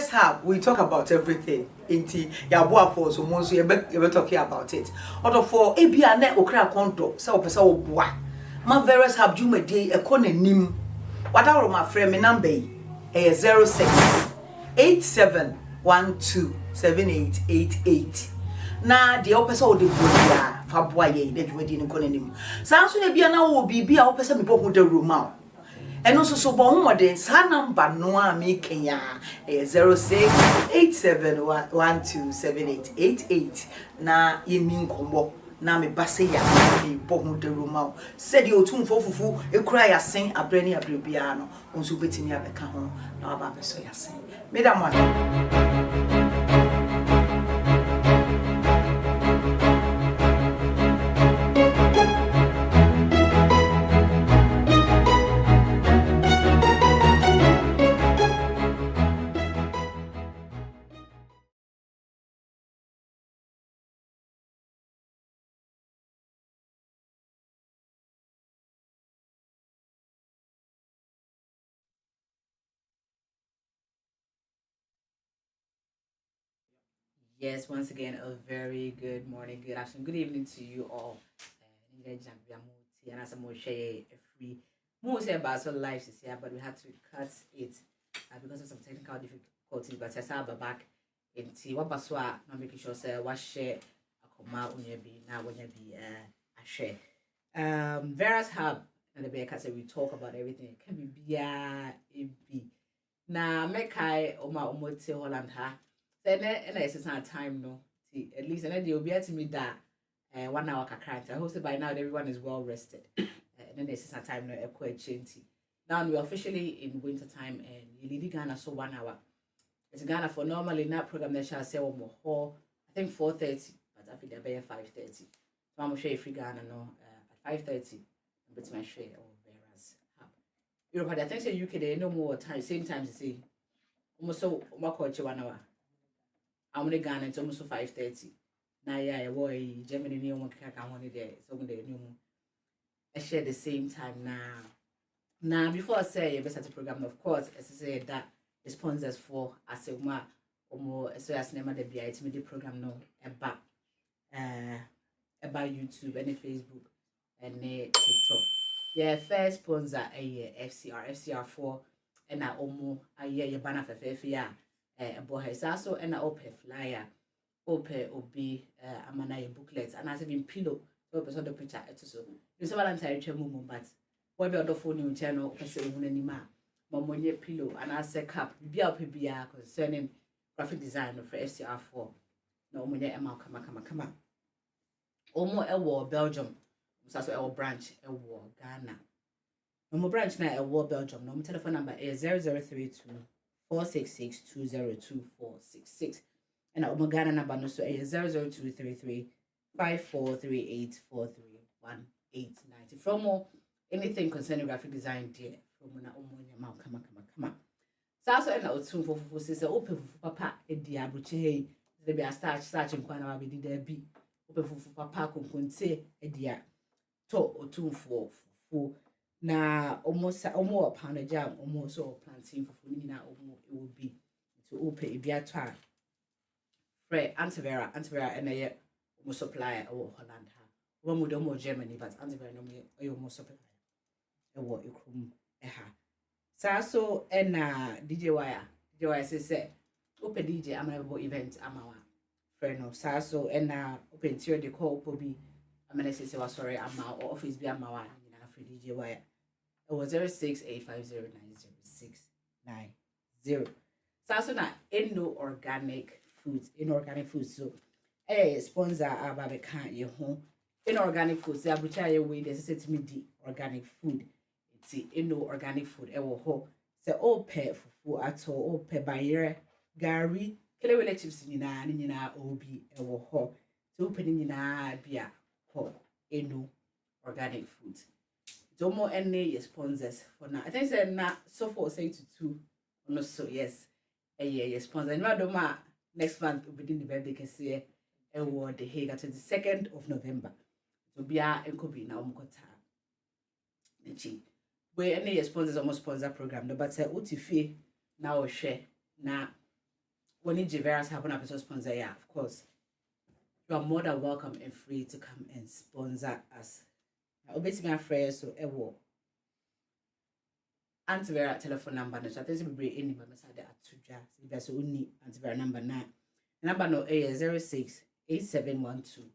Various Hub, we talk about everything. Inti yaboa for so mo so you be talking about it. Odo for ebia na okra konto se opese wo boa. Ma Various Hub dwumadi e ko nanim. Wada ro ma frame me number yi. 06 87127888. Na de opese wo de boa fa boa ye de dwumadi ni ko nanim. Sa so na bia na wo bibia opese me bohu de roma. And also so bon modern sa number no a me kenya 0687127888 na yemi nkombo na me base ya me bohu de roma said you otumfo fufu ekura ya sen abrani abrebia no onso betimi abeka ho na aba beso ya sen madam one. Yes, once again, a very good morning, good afternoon, good evening to you all. And as I'm share a free most about so life is here, but we had to cut it because of some technical difficulties. But I saw back in tea what baswa not making sure say what share a coma when you be now when you be a share. Various Hub and the baker said we talk about everything. It can be be now make I oma omote Holland ha. Then it's not time no. See, at least and then they'll be able to meet that 1 hour kakra. I hope that by now everyone is well rested. And then it's not time no quite change. Now we're officially in winter time and you leave Ghana so 1 hour. It's Ghana for normally that program that shall say one more I think 4:30, but I think they'll be at 5:30. So I'm gonna share free Ghana no at 5:30. But my share or Various Hub. Europe, I think the UK they no more time, same time to see. Almost so my culture 1 hour. I'm gonna Ghana it's almost 5:30. Now yeah, boy, Germany new one can come on there. So when they new I share the same time now. Now before I say you better program, of course, as I said that the sponsors for as a or more so as name the BIT program no about YouTube and Facebook and TikTok. Yeah, first sponsor a FCR4 and I almost a year your banner for FFA. Boy is also an open flyer, open obi amana booklets, and as been pillow, open the picture so. You saw Valentine movement, but what be other phone channel, person anima, Momonia pillow, and I say cap, be up concerning graphic design for FCR4. No money amount come. Omo a war Belgium, also our branch a war Ghana. No more branch now a war Belgium, no telephone number is 0032 466-202-466 and our Ghana number no so 00233 5438431890 from more anything concerning graphic design dear from na come so and out soon for sister open for papa e dia buche hey they be a start in kwana be there be open for papa konkonte e dia to otun for na almost pound a jam almost so planting for nyina it will be to open a bia to Fred Antivera and a almost supplier or Holland ha one with more Germany but Antivera no me almost supplier e wo ekrum e ha so and DJ Wire say open DJ amabo event amawa friend no so and open tier the call pobi amana say was sorry ama office be amawa for DJ Wire. It was 0685090690. So na inorganic foods. So sponsor ababe kan ye ho. Inorganic foods. The abucha ye we dey say to me di organic food. It's inorganic food. E wo ho. Se o pe fufu ato o pe bayere gari kelewele chips nyina obi e wo ho. So pe nyina bia ho organic foods. Domo any sponsors for now. I think say na so for say to 2. No so yes. Yeah, sponsor. And madoma next month within the birthday can say award the Hague 22nd of November. So be a enkobi na umkota. Nechi. We any sponsors almost sponsor program no but say utifie na o share na when it Jiveras happen episode sponsor, yeah, of course, you are more than welcome and free to come and sponsor us. Obviously, my friends, so a war. Antivera telephone number, so I think we bring any by Messade at Tuja. If there's only Antivera number 9. The number no A 06 8712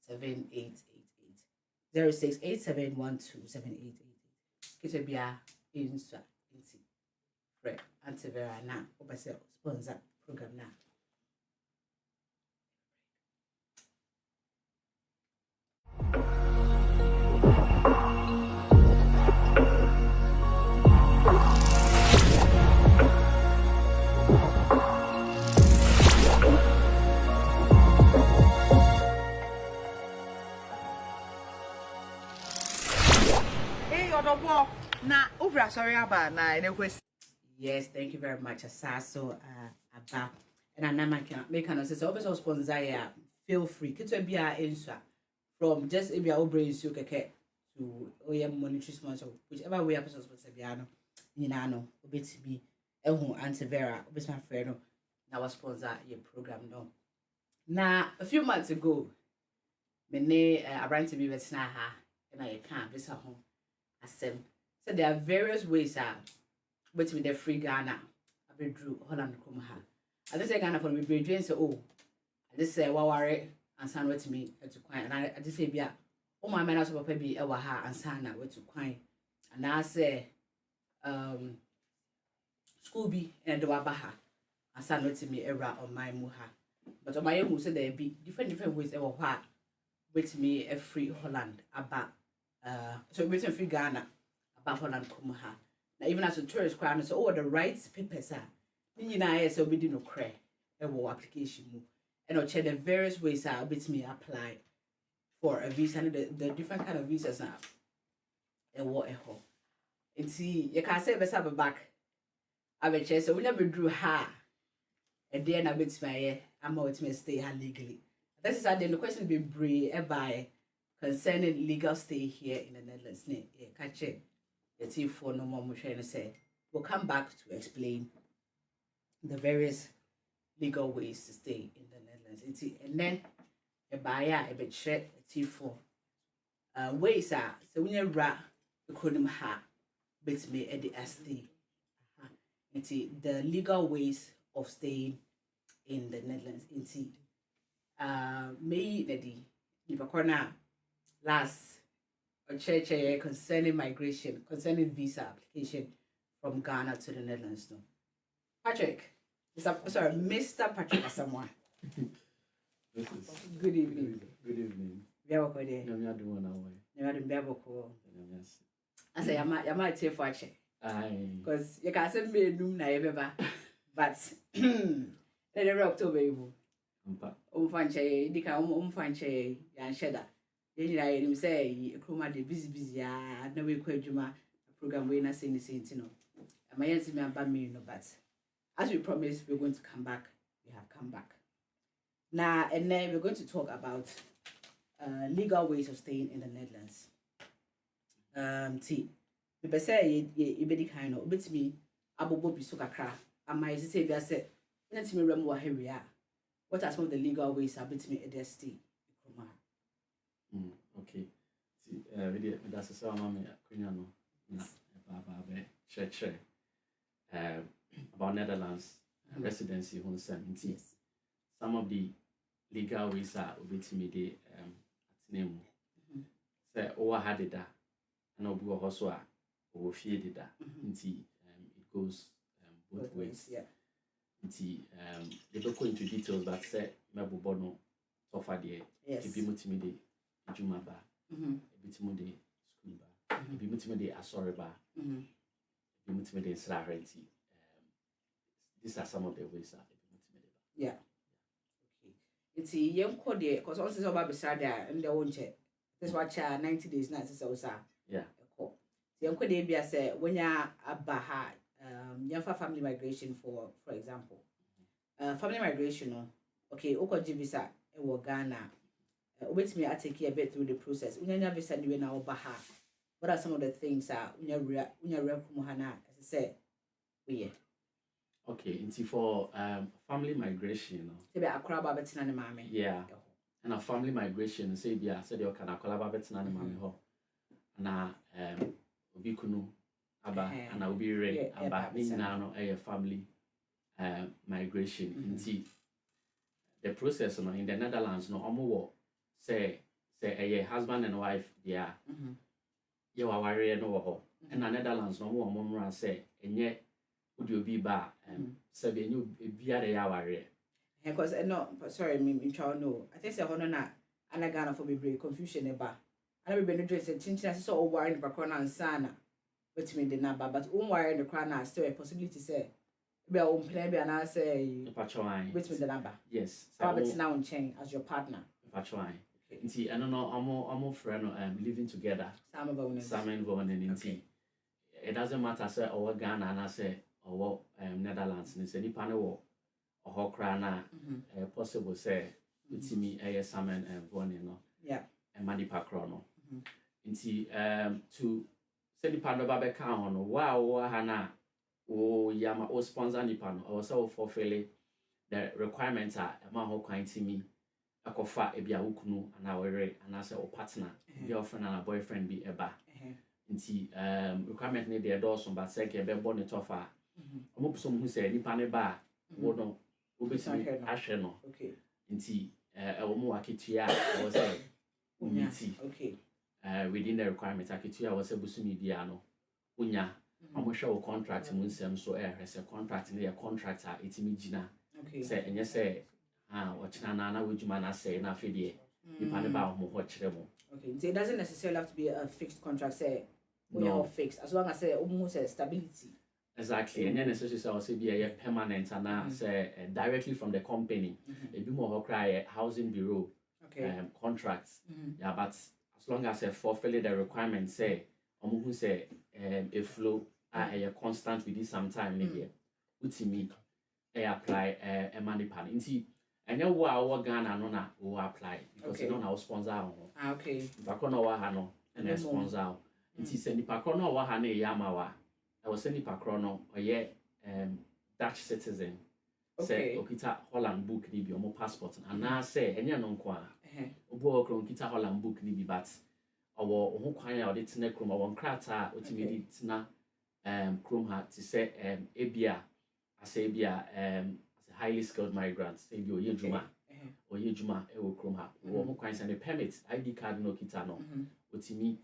7888. 06 8712 7888. Kitchen be a insa insi. Fred Antivera now. Obviously, sponsor program now. Yes, thank you very much, Asaso Abba. And I can make an assist. Also, sponsor, yeah, feel free. Kitchen be a inswa from just if you're brain so to monetary sponsor, whichever way episode sponsor Biano, Ninano, obit be a Antivera, obit my friend, now was sponsor your program. No. Now, a few months ago, I ran to be with Snaha, and I can't visit home. So there are various ways between the free Ghana, I drew Holland Kumaha. I just say Ghana for me, brain so oh, I just say Waware and San with me to quiet, and I just say, yeah, oh my man, I was be a Waha and Sana went to quiet, and I say, Scooby and the Wabaha, and San with me era on my Muha. But on my own, said there be different ways ever what with me a free Holland about. So we free Ghana about Holland Kumaha. Now even as a tourist crowd, so all the rights papers are. You know, so we didn't cry a war application, and I'll check the various ways I'll bet me apply for a visa and the different kind of visas now. A war a hole. And see, you can't say beside back. I bet you so we never drew her. And then I bet my I'm always may stay here legally. This is then the question be brave by concerning legal stay here in the Netherlands. Catch it. The team for no more trying to say. We'll come back to explain the various legal ways to stay in the Netherlands. And then a buyer a bit check a team for ways are so when you rat the could ha bit me at the SD. The legal ways of staying in the Netherlands. May the corner last a church concerning migration, concerning visa application from Ghana to the Netherlands. No, Patrick, Mr. Patrick someone. Good evening. Good evening. I say I might say for check. Because you can send me a room na but let October you. Fanche, Dika Fanche, and Shedder. Then I him say, Kroma de busy, no way Quajuma program when I say the same, you know. And my answer me about me, no, but as we promised, we're going to come back. We have come back. Now, and then we're going to talk about legal ways of staying in the Netherlands. People say, you be kind of, but me, Abu Bobby Sukakra, and my sister said, let me remember here we are. What are some of the legal ways are between a destiny? Okay. See, that's a sound mammy, Quiniano, church about Netherlands residency on 17. Some of the legal ways are between the name. Say, oh, I had it that, and Obu Hoswa, or feared it that. It goes both ways. Yeah. They don't go into details, but say, Mabu Bono, so far there. Yes. If you multimede, Juma bar, a bit more day, school bar, if you multimede, a sorry bar, if you multimede, Slarenti. These are some of the ways that you multimede. Yeah. Okay. It's a young code there, because also about beside there, and they won't check. That's what 90 days, not so. Yeah. The young code there, say, when you're a baha. Young family migration for example. Family migration, okay, Oko visa in Ghana. Wait me, I take you a bit through the process. When you visa you now baha. What are some of the things when you're Muhana, as I said, Okay, nti for family migration, no. Sɛ bɛ akora ba bɛtena ne maame. Yeah. And a family migration, say bia said you can akola betena ne maame ho. Na obi kunu aba and obi re aba ni nyina no family migration. Nti the process no in the Netherlands no omo wo say a husband and wife dia ye wa ware no wo ho. And the Netherlands no omo mra say enye odi obi ba say be enye bia de ya ware. Because no, sorry, me try no. I think say hono na anagana for be confusion eba. Ana be no dress chinchina so o wire the background and sana. Between the number, but wire the crown now still a possibility say be on plan be and say between the number. Yes. So it's now on chain as your partner. Patchline. Nti eno no omo friend no living together. Some involved in nti. It doesn't matter say or Ghana and say or Netherlands. Ni say nipa ne wo or kra na possible say utimi salmon born no. Yeah. And manipa kro no. Nti to say nipa no ba be ka ho no wa ha na o yama o sponsor nipa no or so fulfill the requirements are ma ho kwan timi akofa ebia wukunu ana were ana say o partner girlfriend and boyfriend bi eba nti requirement ne dey do so but say ke be born it off a omo pso mu say nipa ne ba wo no obetimi ahwe no okay nti omo aketua o say umiti okay within the requirement aketua o say busumi bia no unya omo hwe o contract mu nsem so say contract ne contractor etimi gina okay say enye say ochina na wejuma na say na afedie nipa ne ba ho ho kire mo. Okay, so it doesn't necessarily have to be a fixed contract say we no. are fixed as long as say almost a stability. Exactly. And then necessarily say be a permanent and say directly from the company. A bit more cry housing bureau contracts. Yeah, but as long as fulfill the requirements say who say a flow a constant within some time maybe utimi apply a money pan. Inti and then what Ghana no na will apply because you don't have sponsor. Okay. Bakono wa hano and sponsor. Inti se nipa kono wa hane yama wa. I was sending Pacrono or Dutch citizen. Say Okita Holland book ni bi omo passport and now say enya no kwa. Obo okro Okita Holland book ni bi but owo oho kwan ya odit na krom owo nkrata otimedi tina krom ha to say ebia ase ebia as a highly skilled migrant say bi oye juma e wo krom ha wo ho kwan send permit ID card no kita no otimi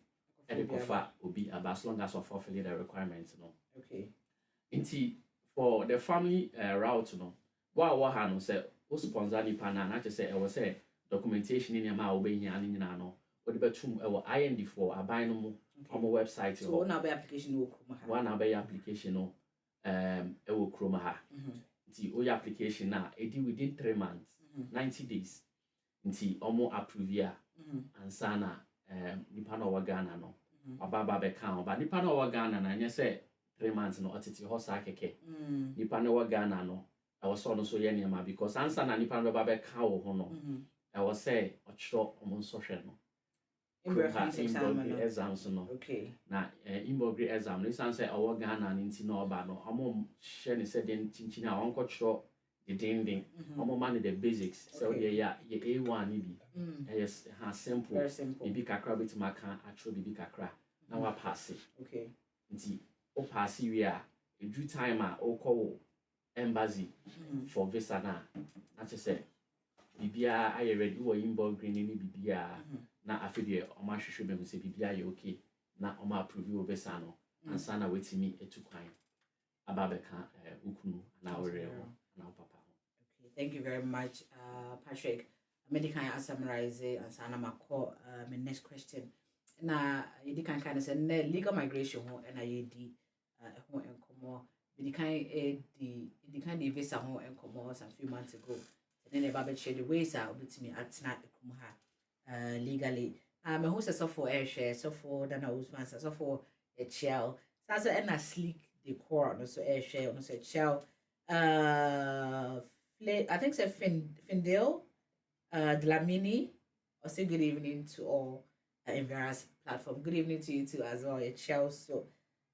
for obi as long as of fulfilling the requirements no. Okay. Inti for the family route no. What ha no say o sponsor ni pana na say e was say documentation ni ma obehia ni nyina no. Odi betum e wo IND4 aban no mu on website so one be application wo kroma ha. One be application no e wo kroma ha. Inti o your application na e di within 3 months 90 days. Inti omo approve ya ansa na nipa na Ghana no ababa be kan ba nipa na Ghana na nye say 3 months no otiti ho sa keke nipa na Ghana no I was so no so ye niam because answer na nipa na be kan wo ho no I was say ochro omo so hwe no exams no okay na immigration exam no say owo Ghana ni nti na oba no omo hwe ni say den chinchina onko chro the ding omo man the basics so yeah A1 ni bi yes simple very simple bibi kakra bit maka atro bibi kakra na wa pass okay nti o pass we a edu time a o call embassy for visa na say bibia aye ready wo inbox green ni bibia na afide o ma hwehwe be say bibia ye okay na o ma approve o visa no ansa na wetimi etukwan ababeka ukunu na orewo na papa. Okay, thank you very much Patrick. Medical summarize and sana mako my next question na you can kind of say legal migration ho and IED ho enkomo the kind the visa ho enkomo some few months ago and then about share the ways are between atna ekum ha legally me who say so for air share so for Dana Usman so for a shell so and a sleek decor no so air share no so shell I think say Findale Dlamini, or say good evening to all in various platform. Good evening to you too as well. Chelsea, so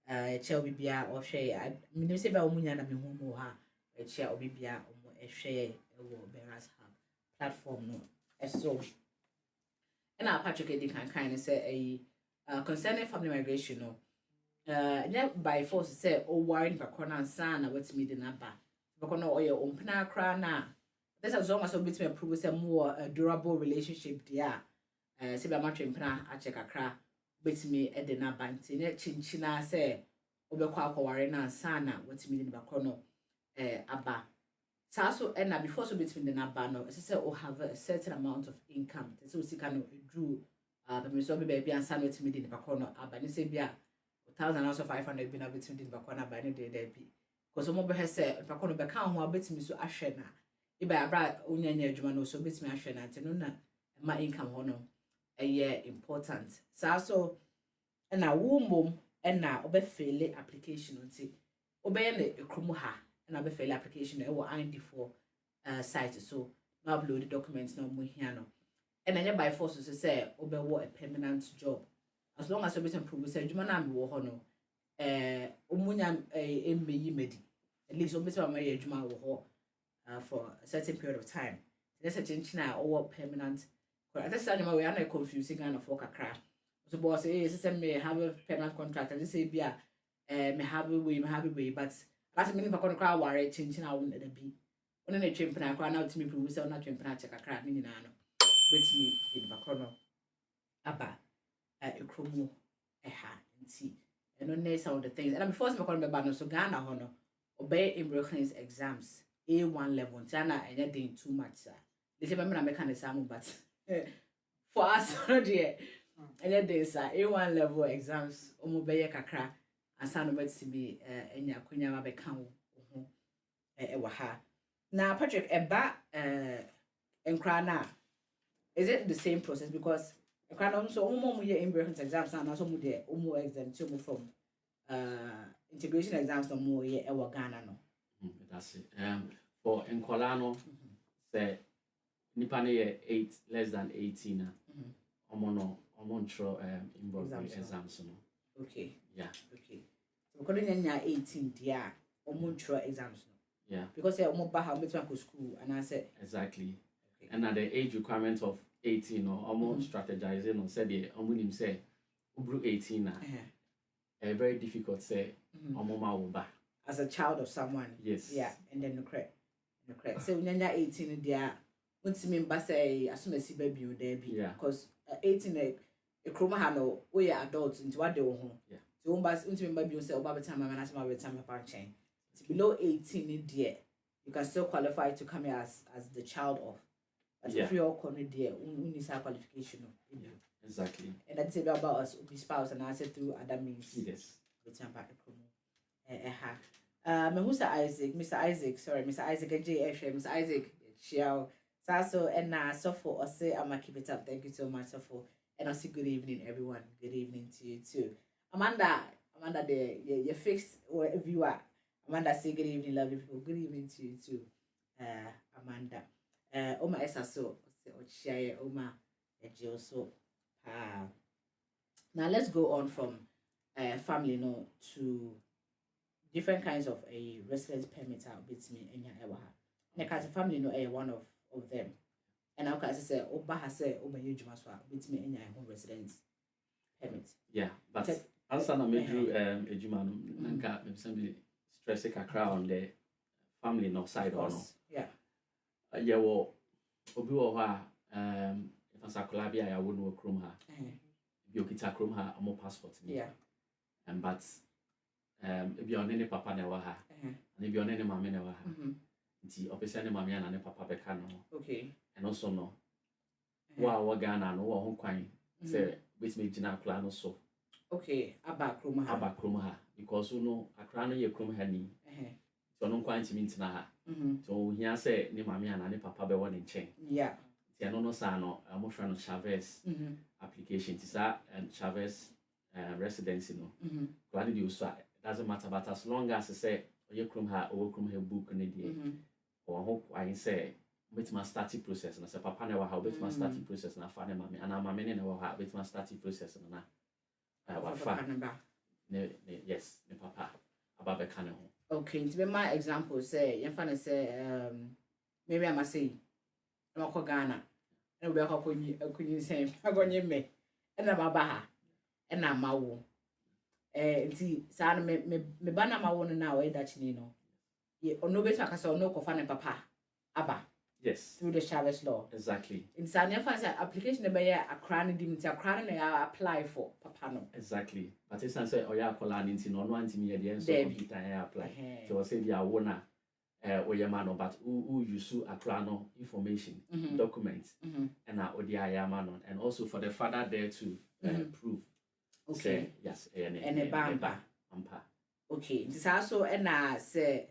Chelsea Bibia or Shay. I mean, say about Munya na mi humo ha. ɛkyia obi bia ɔmo ɛhwɛ ɛwɔ Beras Hub platform no ɛso ɛna Patrick edi kankan ne sɛ ɛyi concerning family migration no nyɛ by force sɛ ɔware nipa kɔ na nsa na watumi de n'aba nipa kɔ no ɔyɛ ɔmpena koraa na this as long as obetumi approve sɛ more durable relationship deɛ sɛ bia matwe mpena akyɛ kakra obetumi de n'aba nti ne kyinkyina sɛ obɛkɔ akɔware na nsa na watumi de nipa kɔ no aba saa so ɛna before so between the n'aba no ɛsɛ sɛ o have a certain amount of income te sɛ o sika no eduru bɛmi so ɔbɛ baabi ansa na watumi de nipa kɔ no aba ne sɛ bia 1,000 also 500 bi na between de nipa kɔ no aba ne de bi because ɔmo bɛhɛ sɛ nipa kɔ no bɛka ho a betumi so ahwɛ na iba abra onyanya adwuma no so betumi ahwɛ na nti no na ma income hɔ no ɛyɛ important saa so ɛna wo mbom ɛna ɔbɛfile application nti ɔbɛyɛ ne ekrom ha na ɔbɛfile application ɛwɔ ID4 site so na upload the documents na ɔmo hia no ɛna nyɛ by force so sɛ ɔbɛwɔ a permanent job as long as ɔbɛtumi prove sɛ adwuma na me wɔ hɔ no ɔmo nya ɛmɛyi mɛdi at least ɔbɛtumi amayɛ adwuma wɔ hɔ for a certain period of time there's a chinchina or permanent at this time we are not confusing kind of work kakra so boss may have a permanent contract and say be may have a way but last minute for crowd worry chinchina won't be on a trim plan now to me prove so not trim plan check a crap meaning with me in Bacono Abba a chromo a hat and see and on some of the things and I'm forced to call me so Ghana honor obey in exams A1 level China and you're doing too much sir they say I'm making exam but for us dear and yet there's A1 level exams omobeye kakra and sound about to be enya kunya ma beka ho wa ha na Patrick eba enkra na is it the same process because enkra no so omo ye immigrant exams na so mo de omo exam to from integration exams no mo ye e wa Ghana no that's it. For Nkolano, say nipa ne 8 less than 18 omo tro exams no. Okay. Yeah. Okay. So ko nya 18 dia omo tro exams no. Yeah. Because say omo ba ha omo to school and I say exactly. Okay. And at the age requirement of 18 or omo strategizing on say the omo nim say ubru 18 na. Very difficult say omo ma wo ba as a child of someone. Yes. Yeah, and then correct. So when you're 18 there, once you mean say as soon as you baby you there be because 18 a chroma hano we are adults into what they want. Yeah. So when you mean baby you say about time and as my time apart chain. Below 18 there, you can still qualify to come here as the child of. But if you're corner there, we need some qualification. Yeah. Exactly. And that's about us be spouse and answer through other means. Yes. With some back Mr. Isaac, Mr. Isaac, JF, Mr. Isaac, Chiao, Sasso, and so for us say, I'm gonna keep it up. Thank you so much, for and also good evening, everyone. Good evening to you too. Amanda, you fixed wherever you are. Amanda, say good evening, lovely people. Good evening to you too, Amanda. Oma Esaso, Chia, Oma, Ejioso. Now let's go on from family no to different kinds of a residence permit with me in your ewa. Because the family no one of them. And now can say Oba has said Oba Yujumaswa with me in your home residence permit. Yeah, but answer na medru ejuma no nanka me be stress a crowd on the family no side or no. Yeah. Yeah, wo obi wo ha if ansakola bia ya wo no krom ha. Bi okita krom ha amo passport ni. Yeah. And but if you're any papa never ha, and if you're any mammy never ha, the opposite mammy and papa becano. Okay. And also no. Wow, Ghana no home quine. Say, which made Jina Clano so. Okay, about Krumaha, because you know a crown your crum henny. So no quine to mean na. So here say, ni mammy and any papa be one in chain. Yeah. Tiano Sano, I'm a friend of Chavez application. Tisa and Chavez residency no. Glad you saw. Doesn't matter, but as long as I say, you come here, or come here book on the or hope I say, with my starting process, and I say, Papa never have with my starting process, and I find mammy, and I'm a man never have with my starting process, and I what fan. Yes, the papa, about the cannon. Okay, to be my example, say, you find say, maybe I must say, I'm a Ghana, and we're going to say, I'm going to me, and I'm a baha, and I'm a woo. See, Sana me banner my one now, that you know. Ye, or no better, because I know Kofan and Papa, Abba, Yes, through the Chavez law. exactly. In Sanya Fancy application, the Bayer, a crown, dimmed a crown, and I apply for Papano. Exactly. But it's answer or ya call an intin on 1 me at the end so Debbie. computer I apply. So I say the owner or your man, but who you sue a crown information, documents, and our ODI man, and also for the father there to prove. Okay. Say, yes, And a bamba. Ampa. Okay. This also and I say,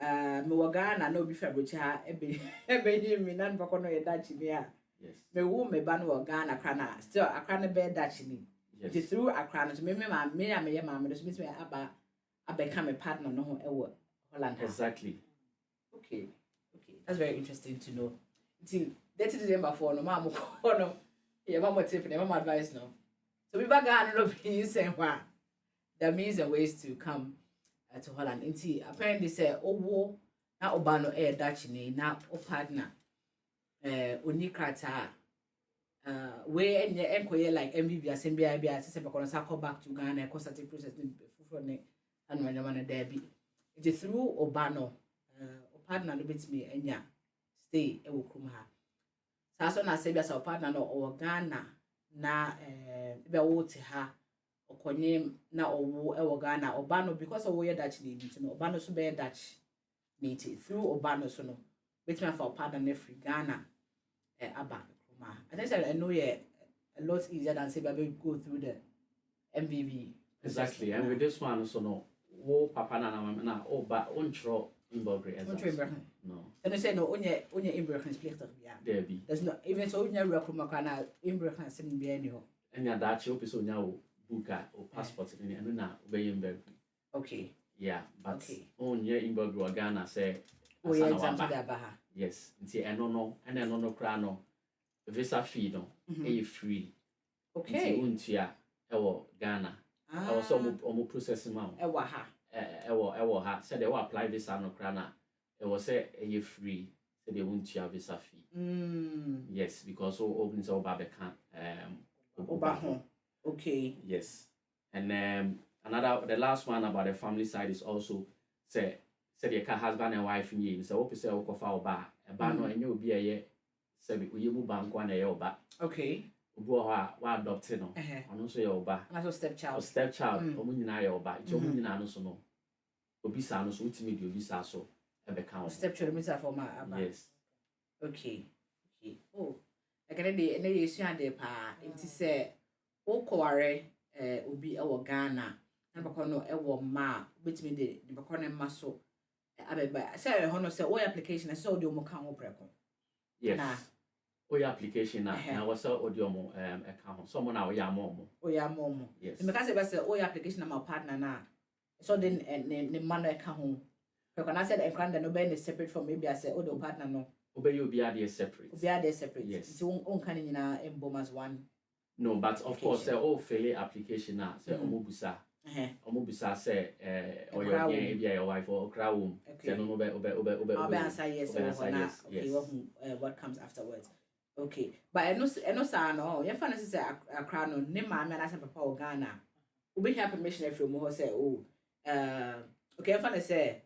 Mwagana no be fabrica, ebe me none for corner a Dutch near. Yes. Me woo me ban or Ghana crana, still a crana bed Dutch in. Yes. It through a crown to me, my mamma, just miss me about I become a partner no Holland. Exactly. Okay. Okay. That's very interesting to know. See, that's the number for no mamma corner. Yeah, mamma tip and mamma advice no. So we back on no being saying why. There are means and ways to come to Holland. Inti apparently say owo na obano air Dutch ni na o partner oni krata we enye like MVV assembly bia say be kono sa back to Ghana e start process ni fufu ne anu anya man there be it through obano o partner no betimi enya stay e wo krum ha sa so na say bia sa o partner no o Ghana na be wo te ha okonye na owo e wo Ghana obano because owo ye Dutch ni nti no obano so be Dutch ni through obano so no betimi fa o partner na free Ghana aba kruma I think I know a lot easier than say we go through the MVV. Exactly. And with this one so no wo papa na oba ontro imbogre as no. And I say no onye imbogre pligtig ja. There be. There's no even so onye rekruma kana imbogre sim be any ho. And ya dachi opiso nya wo buka or passport ni eno na obey imbogre. Okay. Yeah, but okay. Onye imbogre Ghana say oh yeah example da ba ha. Yes, nti eno no kra no visa fee no e free. Okay. Nti untia ewo Ghana. I was almost processing ma. Ewa ha. Ewo ha. Said they will apply visa no kra na. It was say e free. Said they untia visa fee. Yes, because open so babe can oba ho. Okay. Yes. And the last one about the family side is also say your husband and wife in so open say okofa oba e ba no enye obi eye say we mu banko na ye oba. Okay. Ubo ha wa adopt no. Ono so ye oba. Na so stepchild. Stepchild omu nyina ye oba. Ti omu nyina no so no. Obi sa no so ultimate obi sa so e be kan. Stepchild means for my aba. Yes. Okay. Okay. Oh. Like dey na ye sua dey pa. Nti say o kware obi e wo Ghana. Na bakọ no e wo ma betimi dey bakọ na ma so abeba say hono say o application say o dey mo kan wo preko. Yes. Your application na was audio mo account someone now ya mom yes me can say be say o application na my partner na so then ne man account ho because I said e kan no be separate from maybe I say o the partner no obey you be are separate yes so on kan nyina embom as one no but of course say o fail application na say omobusa say or your game be your wife or crowd say no be answer yes okay what comes afterwards. Okay, but I know say no. You find say a crown no. Ne ma me na say papa o Ghana. We have permission from mo say okay. I find say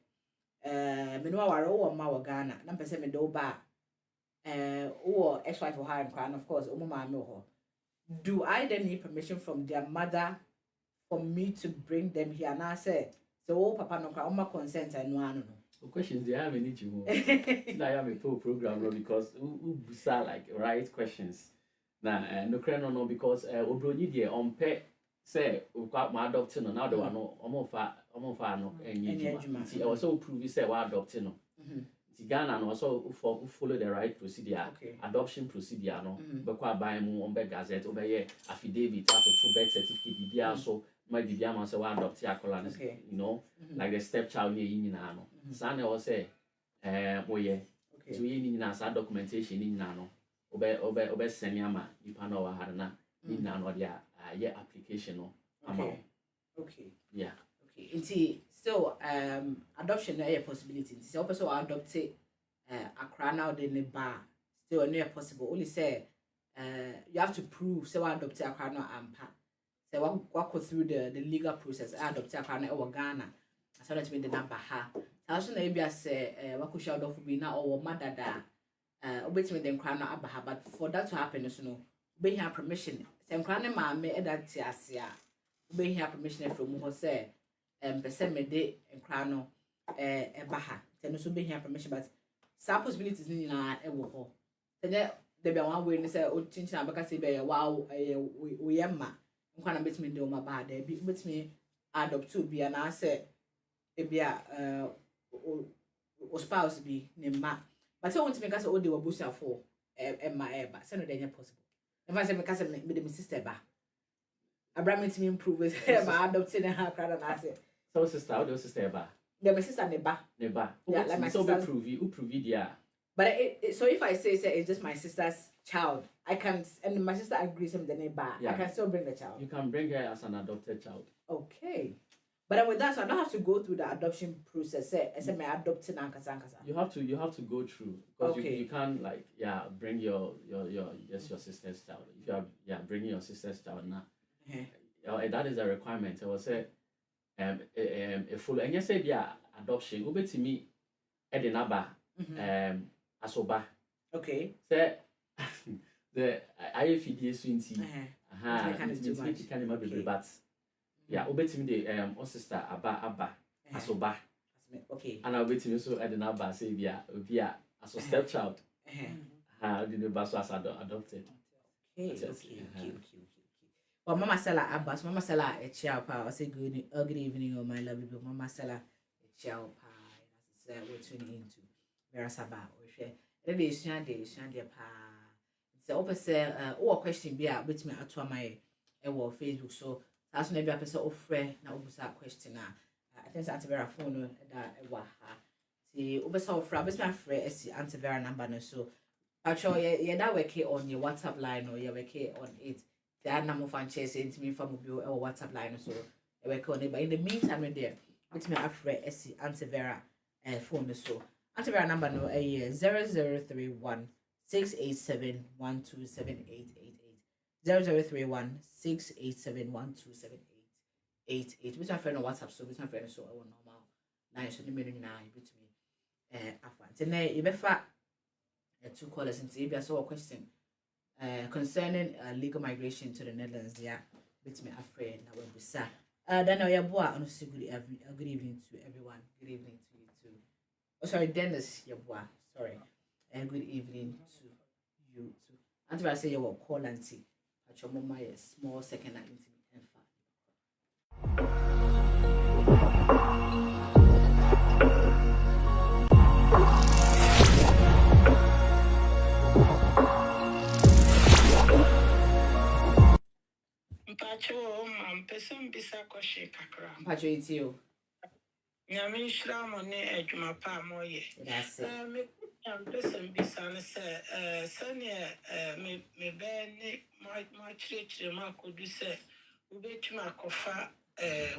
me no aware o ma o Ghana. Na pese me do ba o ex-wife for her and crown of course. O ma me ho. Do I then need permission from their mother for me to bring them here? And I say so papa no crown. O ma consent and no. The questions they have any you I have a full program because who like right questions. Now no crano no because obroni de on pay say my adopting no now they were no omofa no enyi see also prove say we adopting no. Ghana no also follow the right procedure adoption procedure no bekwa buy mu on be gazette obey affidavit to birth certificate bia so my bibia man say we adopt akola you know like the stepchild near nyina no sana o say oye so ye nyina sa documentation nyina no obe send ama ipa no wa hare na nyina no dia ye application no ama okay yeah Okay. Still, adoption is a possibility. So, also adopt akra now then the bar. Still, no possible. Only say, you have to prove so adopt akra now ampa. So, walk through the legal process. Adopt akra now or Ghana. So that mean the number ha. Also, na ebi say, walk shout off be now or mother da. Obetime the akra now abaha. But for that to happen, so no, be here permission. Say akra na ma me that tiasia. Be here permission from who say. Person me de nkra no eba ha te no so be here permission but some possibilities ni na e wo ho te de be one way ni say o chinchina baka say be wow we yema nkwa na betimi de o ma ba da bi betimi adopt to bi na say e bia o spouse bi ne ma but say want to make us o de wo busa for ma eba say no dey possible if I say make us me de my sister ba Abraham to me improve with my adopting her crowd and I say So sister, how do you sister ever? Yeah, my sister neba. Neba. Yeah, like my sister. Who prove it, yeah. But so if I say it's just my sister's child, I can, and my sister agrees with the neighbor, yeah. I can still bring the child. You can bring her as an adopted child. Okay. But with that, so I don't have to go through the adoption process. Say my adopting ankasa. You have to go through because okay. you can't like bring your sister's child. If you are bringing your sister's child now, that is a requirement. I will say. A full and you say adoption go to me at the naba asoba okay say the IFD swinty can imagine but obey to me the sister aba asoba okay and I'll be to me so at the naba say as a stepchild the bass was adopted okay. Well, Mama Sala Abbas, Mama Sala a chow pa. I say good evening, oh my lovely Mama Sala a chow pa. As I said, we're tuning into Verasaba or share. Then they shandy pa. It's the opposite question be out with me at my Facebook. So that's maybe a person of friend now was that question. I think that's a very phone that waha. See, Obasa of Frabis my friend is answer very number so. Actually, yeah, that work on your WhatsApp line or your work on it. That number fan chase into me from or WhatsApp line so I work on it. But in the meantime, we're there. It's me afraid SC Antevera phone so Antevera number no 0031 687 1278888 0031 687 1278888. Which my friend on WhatsApp so which my friend so I want normal. Now so the meaning now you beat me afan. Then you better 2 callers into if you saw a question. Concerning legal migration to the Netherlands, yeah, with me afraid now will be sad. Then I have boa and good evening to everyone. Good evening to you too. Oh, sorry, Dennis, your boa. Sorry, and good evening to you too. Until I say you will call and see. At your mama, small second and intimate and fun. Person bisa koshe kakra. Mpacho it's you. Nyame shira mo ne adwuma pa moye. That's it. Me person bisa ne se sane me be ne ma chire ma kodu se ubetuma kofa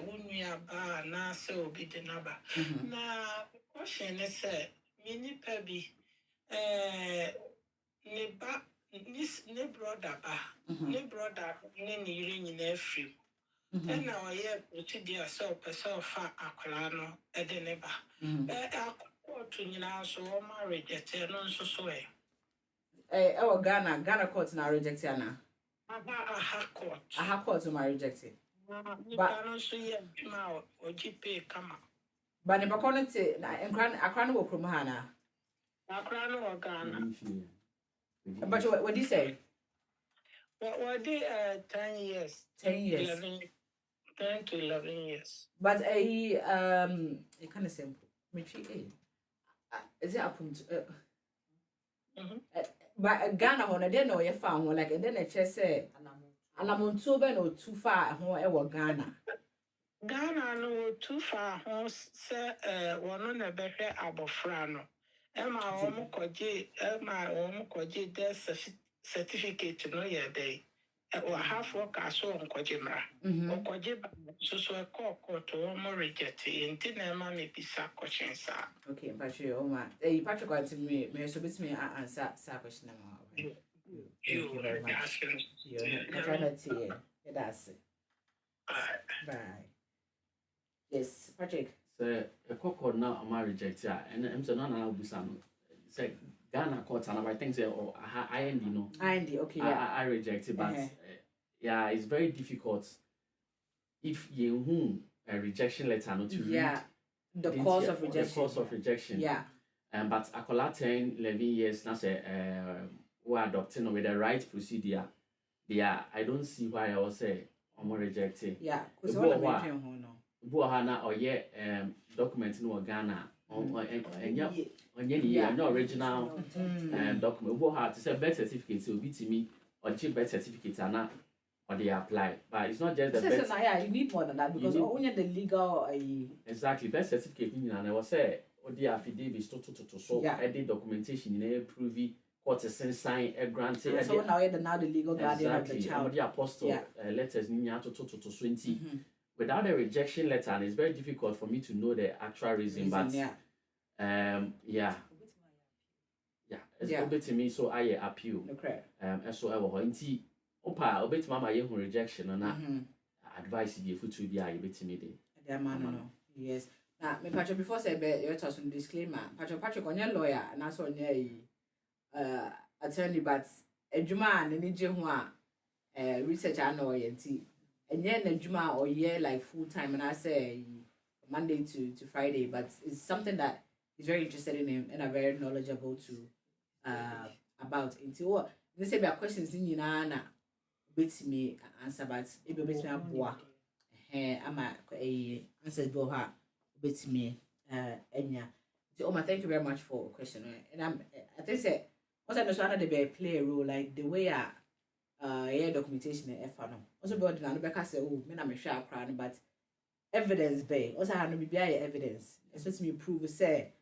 wonua ba na se obi de naba. Na koshe ne se mini pa bi ne ba ne brother ba ne brother ne yiri nyina afrim. And now, yeah, to be a so fa acolano, and then ever. I court to you now, so married at non so way. Oh, Ghana court now rejected now. A court. I have court to my rejected. But also, yeah, or GP come up. But if I call it a crown will from Hannah. A crown or Ghana. But what do you say? What they 10 years? 10 years. 10 to 11 years. But a kind of simple. Is it up but Ghana on a dinner you found one like and then a chest say and I'm on so no too far home ever Ghana. Ghana no too far home say one on a better abofrano. Emma Omo Koji death certificate to know your day. half ka so nkɔgye mmara ɔkɔgye ba so ɛkɔ kɔɔto wɔn reject nti na ɛma me bisa question saa. Okay, Patrick, Patrick got to me so bit me answer that question now. Thank you very much. I'm trying to see it. That's it. Bye. Yes, Patrick. So a cocoa now am reject and I'm so not allowed to say Ghana court and I think say oh I end you know. Okay, yeah. I reject it, but yeah, it's very difficult if you a rejection letter not to read. The cause of rejection. The cause of rejection. Yeah. But I 10, 11 years now say we're adopting with the right procedure. Yeah, I don't see why I will say I'm rejected. Yeah, because what Hana or document in Ghana on no original document. What had to say birth certificate will be to me or cheap birth certificate and not or they apply. But it's not just the birth. Yeah, you need more than that because only the legal. Exactly, birth certificate. And I was say, or the affidavit to so edit documentation in a prove court is sign a grant. So now the legal guardian of the child. The apostle letters to 20. Without a rejection letter, and it's very difficult for me to know the actual reason. But it's a bit to me, so I appeal. And so I will Opa, obey mama you rejection and advice you for to be a bit to me. Yes. Now, me Patrick before say be your toss on disclaimer. Patrick on your lawyer and also on your attorney, but a juma and any juma research I know yenti. And then a juma or year like full time, and I say Monday to Friday, but it's something that he's very interested in him and are very knowledgeable to about. Until they say there are questions in Yinana. With me answer, but if you bet me a boa, I'm a answer go her with me, Enya. So, thank you very much for the question. And I think say, also I know they play a role like the way documentation and F. Also, but now Rebecca say, oh, me I'm a sharp crown, but evidence bay. Also, I have no be evidence. It's what me prove say.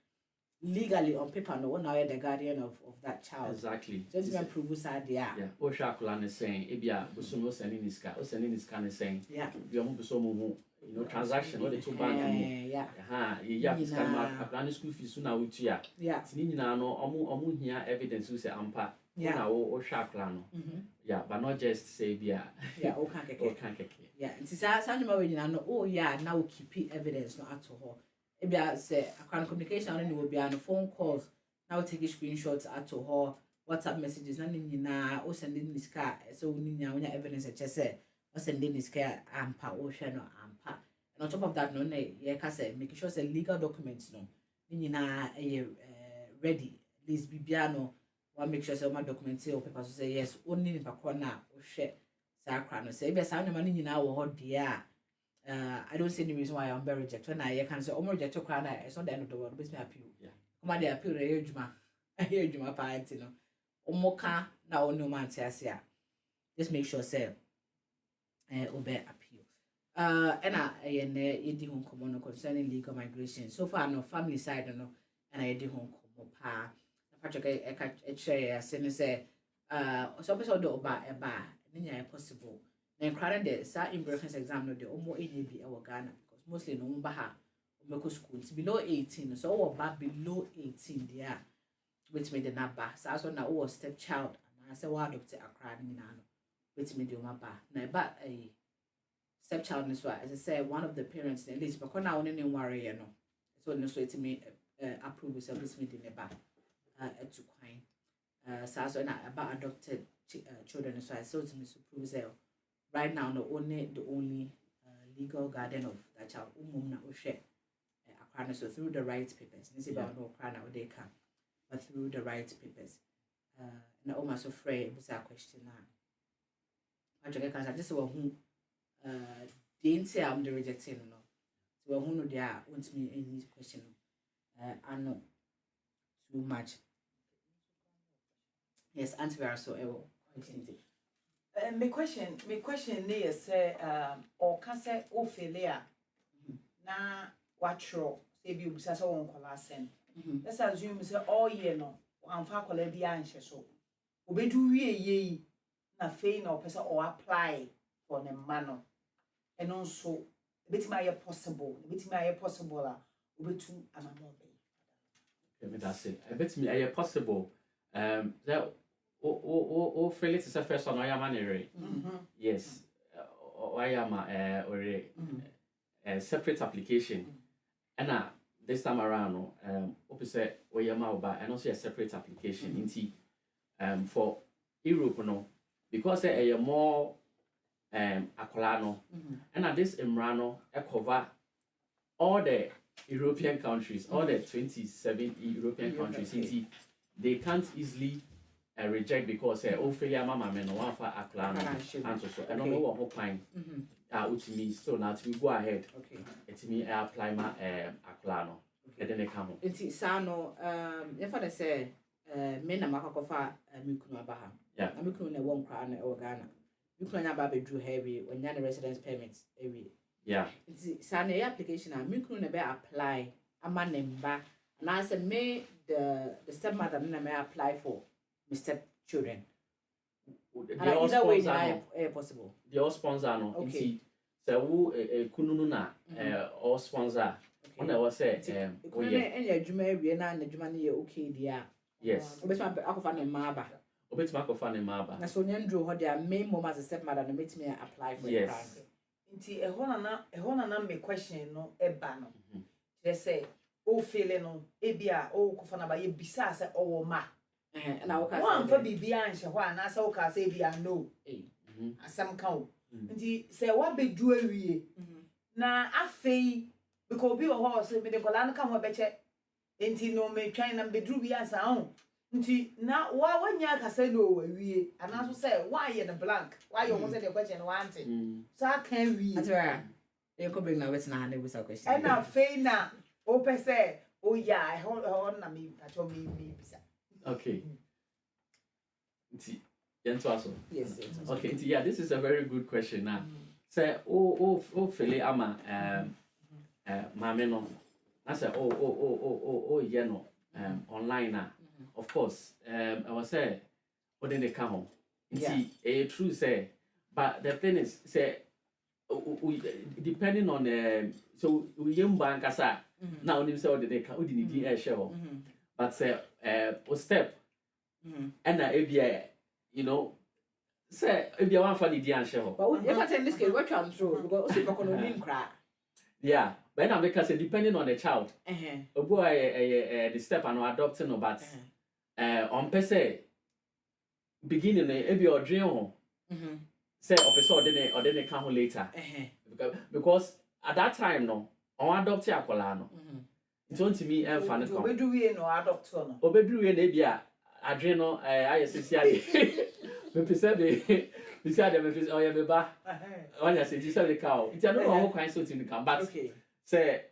Legally on paper, no one now the guardian of that child. Exactly. Just even prove side yeah. Oshakulan is saying, Ebia, Busumo sending his car, or sending his car is saying, yeah, you are Busomo, transaction, or the two bank. Yeah, this kind of a plan school fees sooner with you. Yeah, Tinina no, Omu here evidence who say Ampa, yeah, or Shaklano. Yeah, but not just say, yeah, okay. Yeah, it's a Sanjama, you know, oh, yeah, now keep evidence not at all. Ebia say a kind of communication and will be on phone calls. Now taking screenshots at her WhatsApp messages. Nana or sending this car. So we need evidence at just say or sending this car ampa ocean or ampa. And on top of that, no, making sure the legal documents no. Nina ready. At least Bibiano one make sure my documents or papers say yes only in Pakwana or share. Sacrano say yes I know money now or dear. I don't see any reason why I'm very rejected. When I can say, I'm rejected, it's not the end of the world. It's me appeal. Yeah. Come on, they appeal the Juma. I hear Juma parents, you know. Omoka, now no man says, yeah. Just make sure, say, obey appeal. And I did home common concerning legal migration. So far, no family side, no, and I did home common pa. Patrick, I share, say, so episode about a bar, then possible. Then crying the sa in breakfast exam no the almost ADB our Ghana because mostly no baha medical schools below 18 so our back below 18 there which made the number so also now was stepchild and I said what doctor a crying in which made the mapa na but a stepchild is why as I said one of the parents at least because now only worry you know so no so it me approve so this made the back to quine so also now about adopted children so I so to me to prove right now, the only legal guardian of that child, so through the rights papers. This is about no crown they can, but through the rights papers. And I almost afraid was a question now. I just want who didn't say I'm the rejecting no. So who know they are wants me any question. I know too much. Yes, answer so I will continue. My question is or can say o failure na watro say bi obisa so won kola sen let's assume say all year no amfa kola bi anhye so obedu wie ye na fei na opese or apply for the man and also bit my possible obetu amamo be that's it. I bet me are possible that o Felix is a first one I am anyway. Yes. I am a separate application. And this time around opposite we am about and also a separate application into for Europe no because a more akolano and this imrano cover all the European countries, all the 27 European countries, they can't easily reject because failure mama men one for akolano and so I don't know what whole kind to me so now to go ahead it's me apply my akolano and then they come home. Inti sano if I say men na makakofa mikunu abaha yeah mikunu na won kwa na Ghana mikunu na ba bedru heavy when yana residence permits every yeah inti sano application a mikunu na be apply ama nemba na say me the stepmother na may apply for my stepchildren. They all sponsor possible. They all sponsor no. Okay. So who kununu na all sponsor. When I was say kununu any adwuma wie na adwuma na ye okay dia. Yes. Obetuma akofa ne maaba. Obetuma akofa ne maaba. Na so nyandro ho dia main mom as a stepmother no metimi apply for yes. Nti ehona na me question no eba no. They say o feeling no ebia o kofa na ba ye bisa say o ma. Na wo ka say one for bibia nhye ho ana say wo ka say bia no asem ka o nti say wa bedu awie na afei because obi wo say me de kola no ka ho beche nti no me twan na bedu bia sa ho nti na wa wanya ka say no awie ana so say why ye the blank why you say the question one thing so I can read atwa e ko bring na wet na na busa question and afei na o pe say oh yeah ho na me pacho me bisa. Okay. Yes. Okay. Yeah, this is a very good question. Now, say, oh, Fele ama mame no. I say, yeah no. Online now. Of course. I was say, what did they come home? True say, but the thing is, say, depending on so we young bankasa. Now, when you say, what did they come? What did they share? But say, step. And you know, say if you want for the answer. But if I say this case, what I'm through because you can cry. Yeah, but now because depending on the child, a boy the step and adopting no but on per se beginning if you dream home say or then they come home later because at that time no on adopt ya kola no it's on to me and fan come obedu we no adopt no obedu we na bia adre no ayesisiade me pese be bisiade me pese oye beba onya se ji se the cow it no ho kwan so tin come but say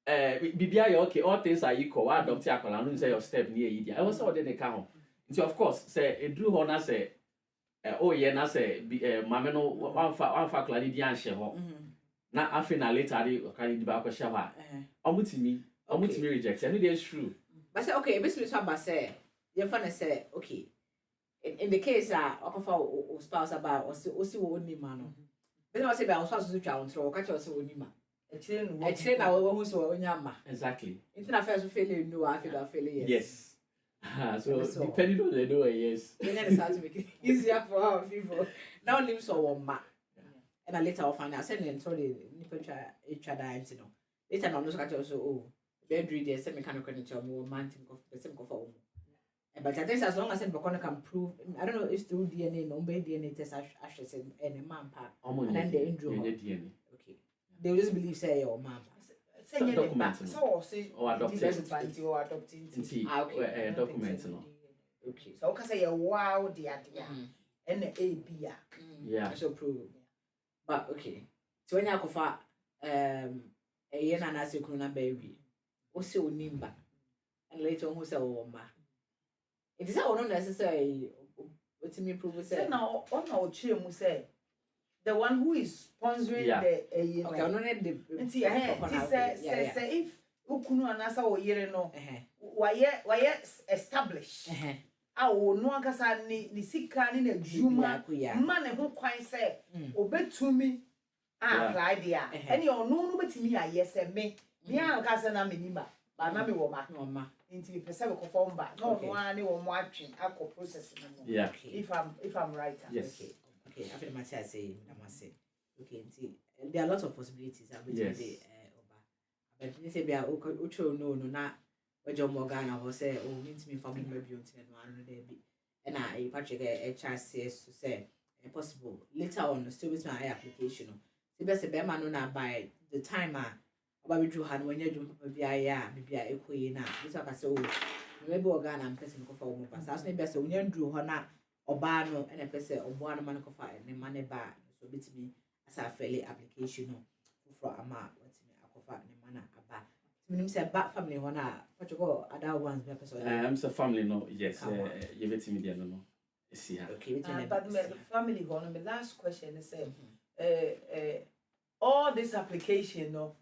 bibia you okay all things are equal wa adopt akola no say your step near yi dia I was all dey ka ho nti of course say edru ho na say oh ye na say mame no wan fa akola ni di anhye ho na afina later dey kan di ba ko hye ho a omutimi reject and it is true but say okay be so about say you find say okay in the case okofa o spouse about o si wo ni ma no be no say be o spouse so twa ontro o ka che o se wo ni ma e chire na wo hu so onya ma exactly it's na first failure no I feel yes so depending on the do yes then it starts to make it easier for our people now live so one ma and later I'll find out say then so the people try each other you know later no so ka che so oh bedroom there say mechanical nature mo man think of the same go for but I think as long as the can prove, I don't know if through DNA, no DNA test, ashes and a man part, and then they injure DNA. Okay, they will just believe say your mom. Say documents, so say or adopting, okay, documents, no. Okay, so can say a wow, dear, and the ABA, yeah, so prove. But okay, so when you go a year and as you can baby, also nimba, and later on who say oh ma. It is not necessary. What me prove say now on our chair mu say the one who is sponsoring the okay no need the say if ukunu anasa o yere no why establish wo no ankasa ni sika ni na adwuma ma ne ho kwan se obetumi apply dia any ono no betumi aye se me ankasa na menima ba na me wo ma nti me pese ko form ba no no ani wo mo atwen akọ process no yeah if I'm right yes okay after my say okay nti there are lots of possibilities yes. But you say be a no na wajo mo Ghana ho say o ntimi fa mo maybe until no anu dey be and I Patrick a chance to say possible later on still with my application no say be man no na by the time about we drew hand when you do bia ekoyi na this aka say o maybe o Ghana person ko fa o mo pass as no be say when you drew ho na oba no and person obo no man ko fa ne man ba so bitimi as a fairly application no for ama family one other ones so family no yes you bet me no see okay but the family one the last question is all this application no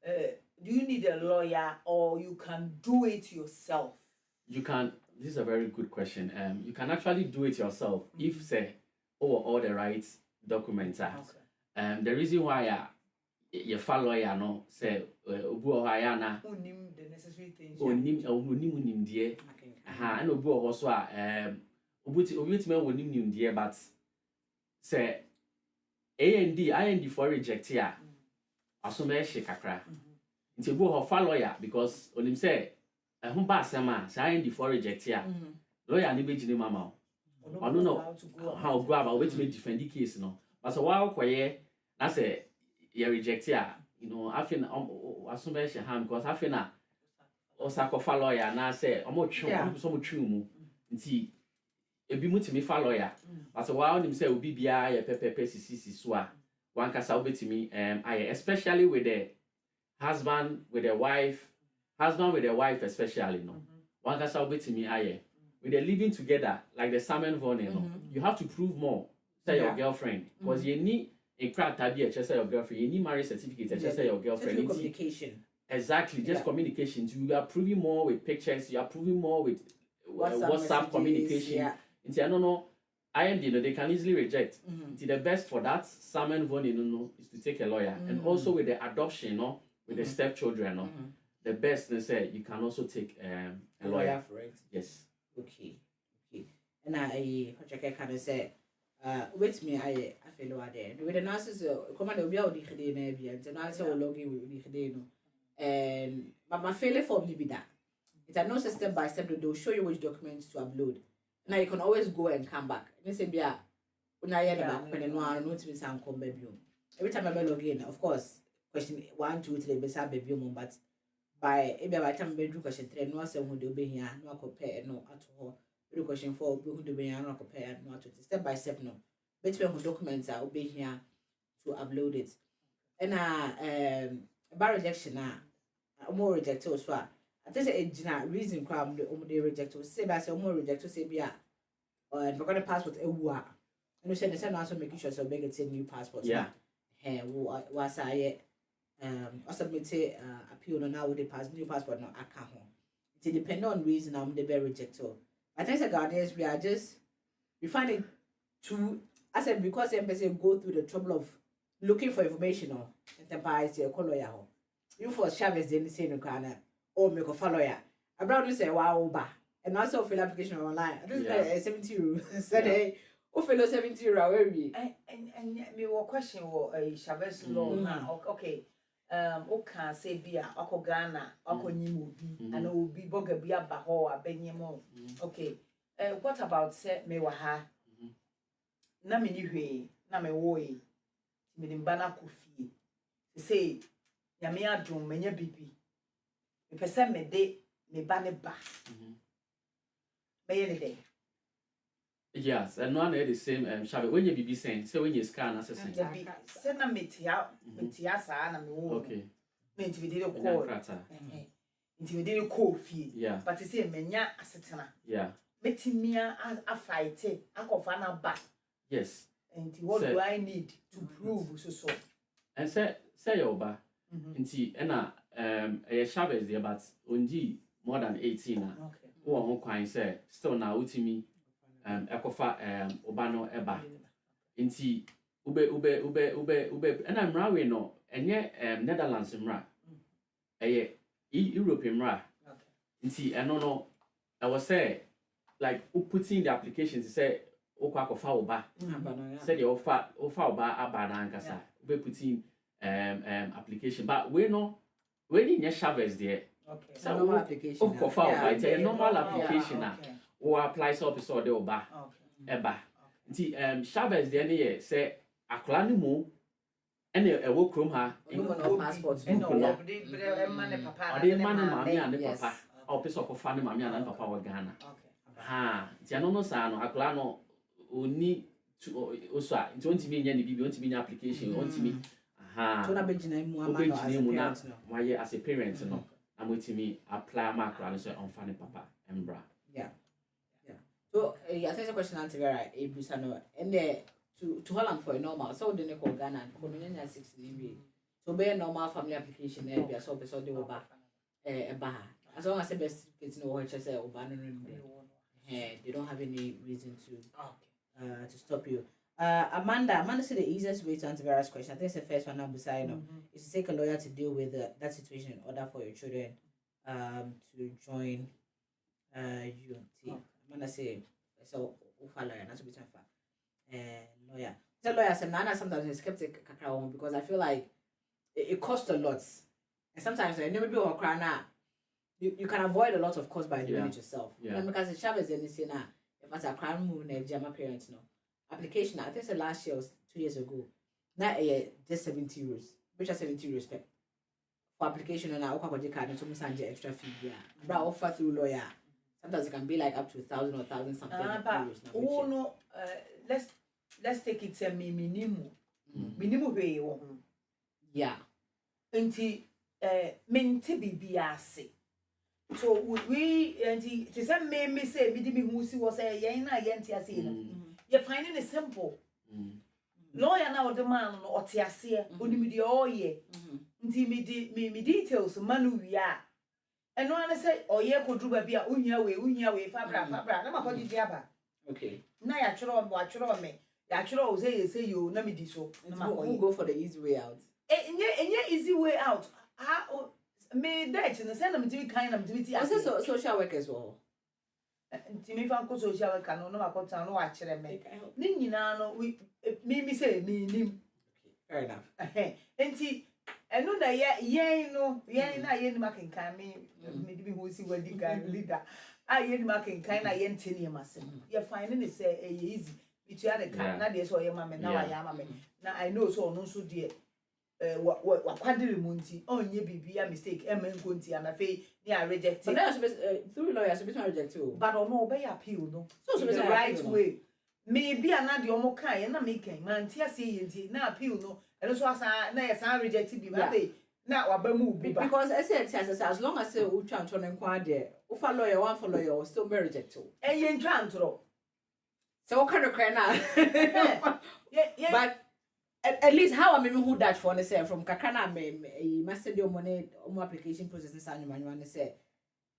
do you need a lawyer or you can do it yourself? You can. This is a very good question. You can actually do it yourself if say all the right documents are. Okay. The reason why you follow no say obu ohaya na onim the necessary things onim die and obu oho so obi me onim die but say IND for reject ya asome she kakra nti obu oho follow ya because onim say ho ba asema say IND for reject ya lawyer ni be gine mama o no how go about wait me defend the case no but so wa koye na say you reject ya I feel assume she ham because I feel na osako fa lawyer na say omo twu so mo twu mu nti ebi mutimi fa lawyer but so why him say obi bia ye pepepe sisi so a one kasa obetimi especially with the husband with the wife especially no one kasa obetimi aye with the living together like the Simon Von you have to prove more say your girlfriend because you need a crowd tabi a chesa your girlfriend you need marriage certificate a chesa your girlfriend communication exactly just communication you are proving more with pictures you are proving more with WhatsApp communication into I don't know IND they can easily reject the best for that Simon Von is to take a lawyer and also with the adoption with the stepchildren the best they say you can also take a lawyer for it yes okay and I kind of say with me I feel there with the nurses command obi a odi khide na bia nti na say o login with odi khide no and but my failure form be that it's a no step by step they'll show you which documents to upload now you can always go and come back and say bia una ya na back pen no anu ntimi san come baby every time I log in of course question 1 2 3 be say baby but by by time be do question 3 no say hu de obehia no akopɛ no ato ho do question 4 be hu de obehia no akopɛ no ato step by step no between who documents are obehia to upload it and about rejection more rejected so I think a reason crowd they reject say by say more reject say bia we're going to passport ewu and we said the same also making sure so beg get a new passport yeah was I submit appeal no now with the new passport no aka ho it depend on reason they be rejected I think the Ghanaians we find it too I said because embassy go through the trouble of looking for information on enterprise your lawyer you for Chavez didn't say no kind or make a follower I brought say wow ba and also fill application online I think 70 euros said hey o fellow 70 euros where we and me what question Chavez law now okay o can say bia akọ Ghana akọ nyim obi and obi boga bia ba ho abenyem okay what about say me wa ha na me ni hwe na me wo yi me dimba na kofie say nyame adom menya bibi me pese me de me ba ne ba me ye ne de yes and one the same shabe when you bibi say when you scan assessment say na metia sa na me wo okay me nti de ko nti de ko fie yeah but say menya asetena yeah metimia a fight akofa na ba yes and what do I need to prove so and say your ba nti na Chavez there but only more than 18 na wo ho kwan say still na utimi ekofa oba no eba nti ube na mra we no enye Netherlands mra eye Europe mra nti eno no I was say like putting the application to say okwa oba say the offer oba aba na nkasa ube putting application but we didn't get Chavez there. Okay. So normal application. It's a normal application now. Or apply so episode de oba. Eba. Nti Chavez there ne say akla ni mu ene ewo krom ha no passport. No. Ode man mama and papa. Or person of family mama and papa wa Ghana. Ha. Nti no sa no akla no oni also nti onti bi nya ni bibi onti bi nya application onti bi so na bejina mu ama no why as a parent no I'm waiting me apply my crown so on funny papa embra. Yeah. So I think the question answer very ebusano and there to Holland for a normal so the call Ghana ko no nya 16 so be a normal family application there be so person dey oba as long as the best kids know what you say oba no they don't have any reason to stop you. Amanda said the easiest way to answer various questions, I think it's the first one, is to take a lawyer to deal with that situation in order for your children to join UMT. Amanda said, so, lawyer, that's what we're lawyer. The lawyer said, Nana sometimes is skeptic because I feel like it costs a lot. And sometimes, you can avoid a lot of cost by doing it yourself. Yeah. Because the Chavez and if it's a crime move, my parents know. Application, I think the last year was 2 years ago. Now just 70 euros, which are 70 euros for application and I card and some extra fee. Yeah, but offer through lawyer. Sometimes it can be like up to 1,000 or 1,000 something. No, let's take it to minimum way. Yeah. Until mente bibiase. So we to some me say me who see was a yen you're finding it simple. Lawyer now the man or tiasia, only me the all year. Until me details, manu we are. And no one say, oh, yeah, could do be a unya way, fabra, no matter what you okay. Now, actually, me. Actually, say you, let me do so. We'll go for the easy way out. And yeah, easy way out. How me that in the send them to be kind of duty as a social workers well. Timmy Fanco social worker, no, I got no actually make. Nino, we me say, me. Fair enough. And no, that yen marking can me, maybe who see what the guy leader. I yen marking kind of yen tinny myself. You're finding it say easy. It's the other kind, not this or your mamma, now I am a man. Now I know so, no, so dear. What quadri munti on ye be a mistake, Kunti and a fee, yeah, rejected. So that's through lawyers, a reject too. But on no obey appeal, no. So the right way. Maybe another Omokai and I'm making man, tear see, now appeal, no. And also, as I rejected you, now I move because I said, as long as you chant on inquire there, for lawyer, one for lawyer, still be rejected. And you can't throw. So what kind of cry now? Yeah, but. At least how I mean who that for say from Kakana me master the money application process and manual say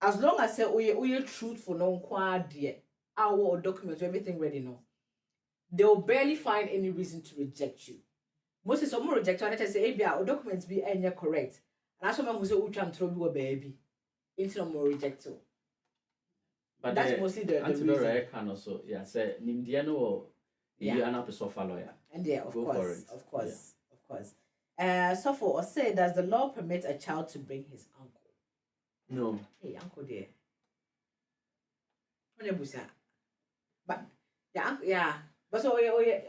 as long as say we truthful no dear our documents everything ready no they will barely find any reason to reject you. Most of some reject and say our documents be any correct and that's someone who say we throw you a baby into no more reject you. But that's mostly the reason. Can also say Nimdiano or you are not a sofa lawyer. And yeah, of course. So for say, does the law permit a child to bring his uncle? No. Hey, uncle dear. But But so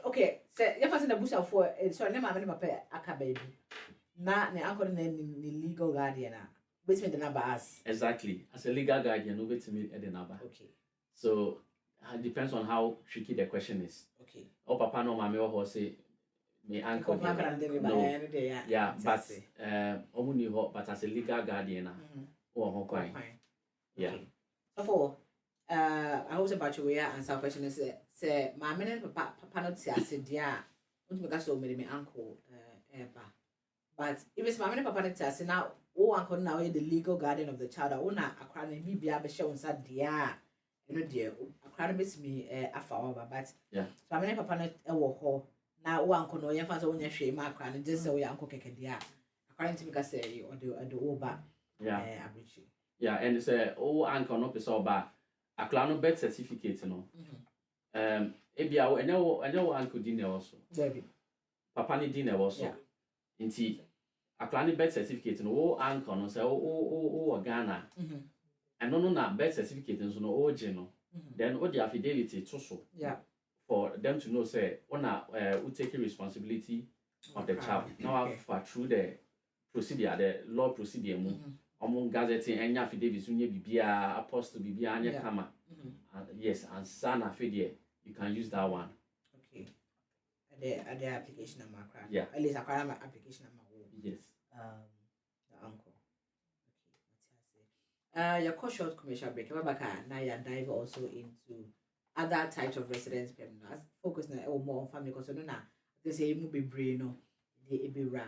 okay. So you first in the bush for so I never pay aka baby. Na ne uncle ne legal guardian which mean the number as. Exactly. As a legal guardian, no wait to me at the number. Okay. So it depends on how tricky the question is. Okay. Oh, papa no mama or say me uncle. No. Yeah, but but as a legal guardian, oh, okay. Yeah. So for I was about to answer question is say my and papa not say I said yeah. Don't make us so me uncle but if it's my and papa not say now oh uncle now the legal guardian of the child oh na akra na bibia be show nsa dia no de akra na betimi afa over but yeah so amene papa no wo ho na wo uncle no yemfa so wonya hwe ma akra na just say wo uncle keke dia akra ntimi ka say o de over abrichi yeah and say oh uncle no pese oba akra no birth certificate no ebia enye wo uncle di na also David papa ni di na also nti akra ni birth certificate no wo uncle no say o Ghana and no na birth certificate no no o je no then o the affidavit to so for them to know say una who take responsibility of the child now for through the procedure the law procedure mu omon gazetting enya affidavit so nya bibia apostle bibia anya kama yes and sana affidavit you can use that one okay the application number yeah at least akara application number yes the uncle okay your short commercial break Babaka now you dive also into other types of residence permanent focus na more on family because no na they say mu be brain no the ebira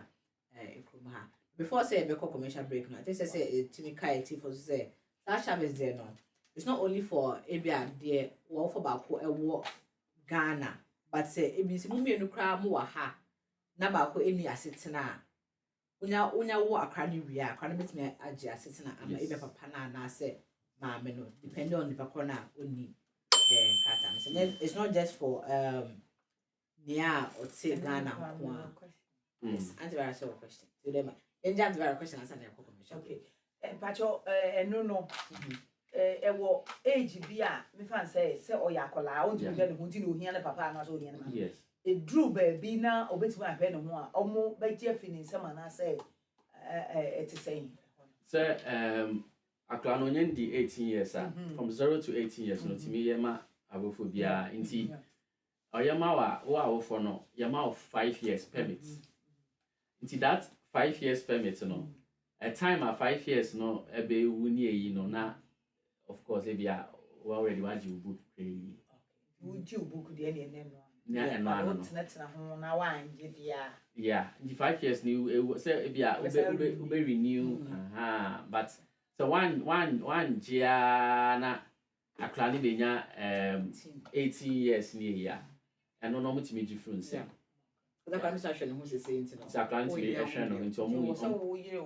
ekroma before say be commercial break no I think say timi kai for say that sham is there no it's not only for ebia there wo for ba ko ewo Ghana but say ebi si mu mienu kra mu wa ha na ba ko eni asetena unya wo akra ni wi akra na betimi age asetena ama ebe papa na say maame no depending on the papa na oni so it's not just for near or say Ghana. Yes, answer very short question. To them, just very question answer their question. Okay. Pacho no ewo age bia me fan say oyakola o nti be no nti no hia na papa na so hia na. Yes. E drew baby na obetuma ahwe no ho a omo be tie fini nsema na say it is saying. So akla no nyen di 18 years from 0 to 18 years no timi yema abofo bia nti oyema wa awofo no yema of 5 years permit nti that 5 years permit no a time of 5 years no ebe wuni eyi no na of course e bia we already want you book pay would you book the any no na no tena ho na wa anje bia yeah nti 5 years ni say e bia ube renew but so one Giana akla ni benya 18 years ni ya and no mutimi difference that can be who say saying no so akla ni be ehwe no nti omu so yire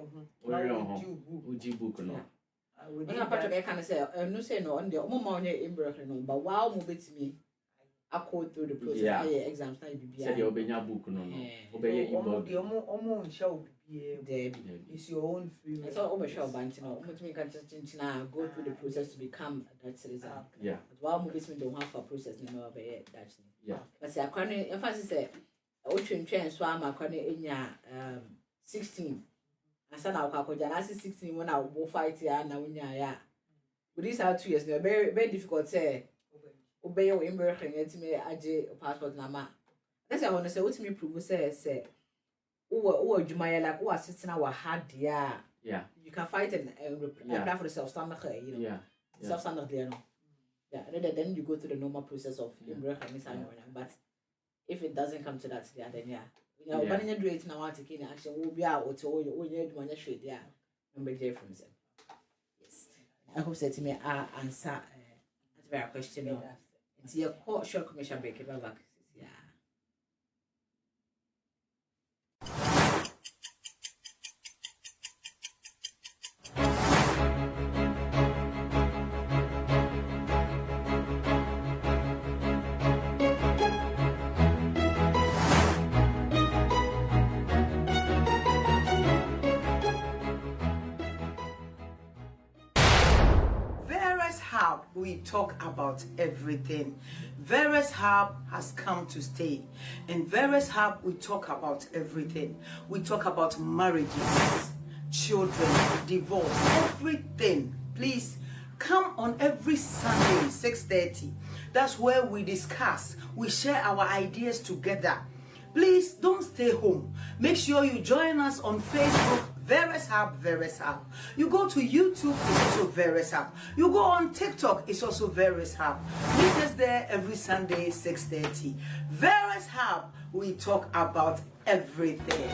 ho uji book no na part of can say no say no on the omo ma onye embrace no but wow mo betimi accord through the process exams na bibia say the obenya book no obeye ebook omo nsha obibie it's your own free so omo sure bank no omo timi kan na go through the process to become a Dutch citizen yeah but wow mo betimi don't have a process no obeye Dutch yeah but say akwane emphasis say o twentwen so ama akwane enya 16 asa na akwakoja na 16 when I go fight ya na unya ya with this 2 years no very difficult say obey your American yetime age passport na ma that's I want to say what me prove say wo adwuma ya like wo assistant wa hard ya you can fight and apply for the self standard you know self standard there no then you go through the normal process of American but if it doesn't come to that then you know when you do it now want to take action will be out to all your adwuma ya hwe there number J from them yes I hope say to me answer that's very question no it's your short commercial break back yeah we talk about everything. Verus Hub has come to stay. In Verus Hub, we talk about everything. We talk about marriages, children, divorce, everything. Please come on every Sunday, 6:30. That's where we discuss. We share our ideas together. Please don't stay home. Make sure you join us on Facebook, Verus Hub, Verus Hub. You go to YouTube, it's also Verus Hub. You go on TikTok, it's also Verus Hub. Meet us there every Sunday, 6:30. Verus Hub, we talk about everything.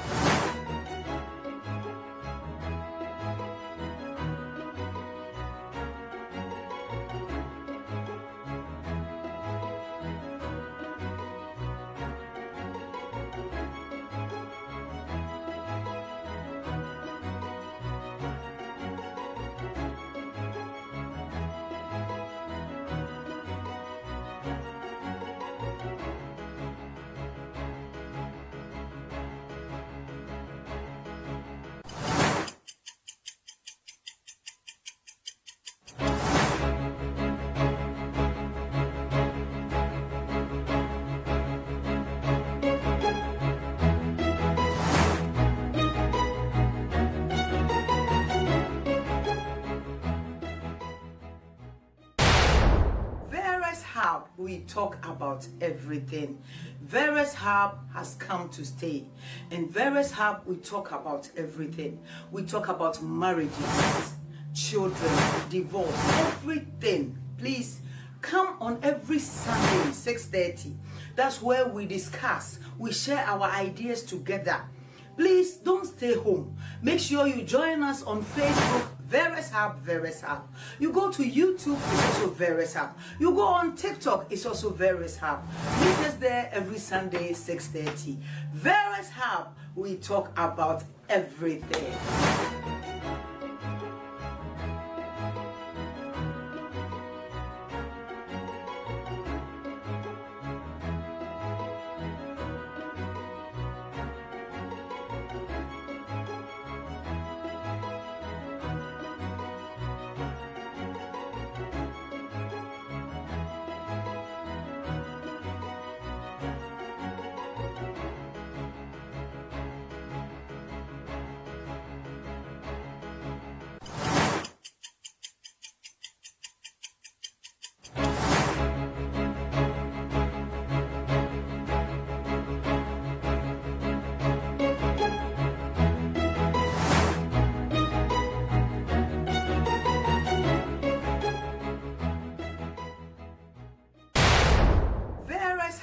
we talk about everything. Various Hub has come to stay. In Various Hub, we talk about everything. We talk about marriages, children, divorce, everything. Please come on every Sunday, 6:30. That's where we discuss, we share our ideas together. Please don't stay home. Make sure you join us on Facebook, Various Hub, Various Hub. You go to YouTube, it's also Various Hub. You go on TikTok, it's also Various Hub. Meet us there every Sunday, 6:30. Various Hub, we talk about everything.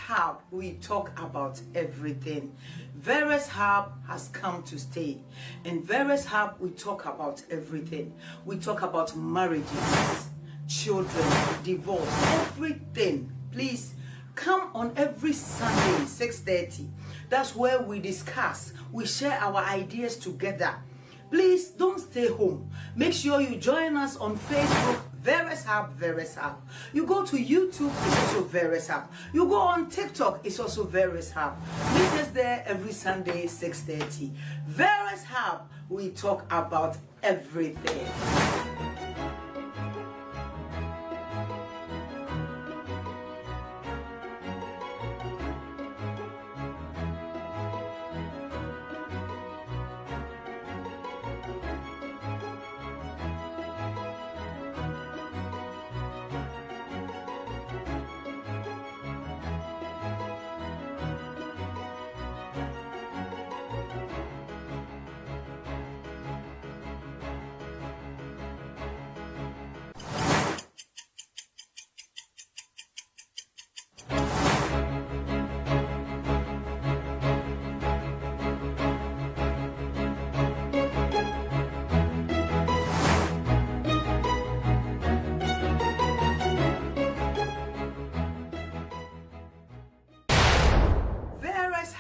Hub, we talk about everything. Various Hub has come to stay. In Various Hub, we talk about everything. We talk about marriages, children, divorce, everything. Please come on every Sunday, 6:30. That's where we discuss, we share our ideas together. Please don't stay home. Make sure you join us on Facebook, Various Hub, Various Hub. You go to YouTube, it's also Various Hub. You go on TikTok, it's also Various Hub. Meet us there every Sunday, 6:30. Various Hub, we talk about everything.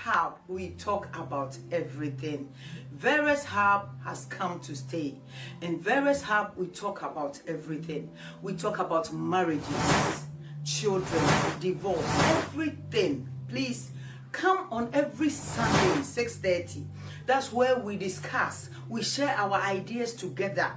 Hub, we talk about everything. Various Hub has come to stay. In Various Hub, we talk about everything. We talk about marriages, children, divorce, everything. Please come on every Sunday, 6:30. That's where we discuss, we share our ideas together.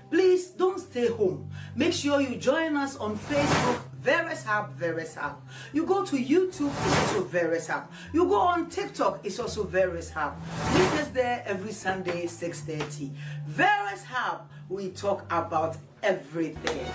Please don't stay home. Make sure you join us on Facebook, Various Hub, Various Hub. You go to YouTube, it's also Various Hub. You go on TikTok, it's also Various Hub. Meet us there every Sunday, 6:30. Various Hub, we talk about everything.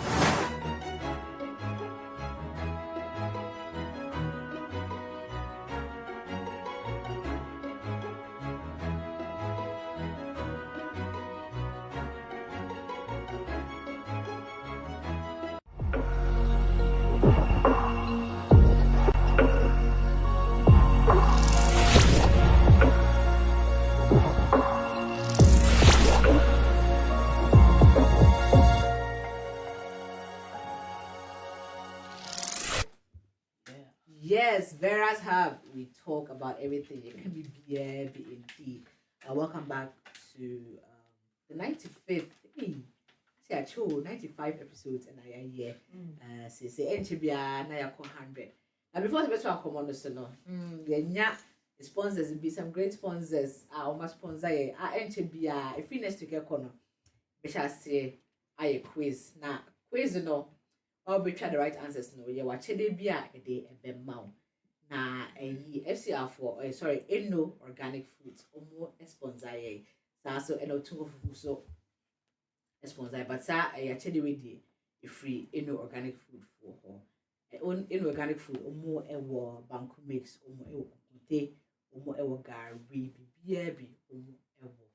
Yes, Various Hub, we talk about everything. It can be beer, be indeed. Welcome back to the 95th. Hey, see, I chose 95 episodes and I hear. Say, NCBA, na yako 100. Now, before the best one come on, so yeah, the sponsors will be some great sponsors. Almost sponsor NCBA. If we next to get corner, we shall say, I quiz. Now, quiz, I'll be trying the right answers. No, you watch it be a day a bemau. Na FCR for Eno Organic Foods or more sponsor ye. So Eno two so sponsor, but sir, I actually with you free Eno Organic Food for her. on inorganic food omo ewo banku mix omo ewo kokote omo ewo gari bibia bi omo ewo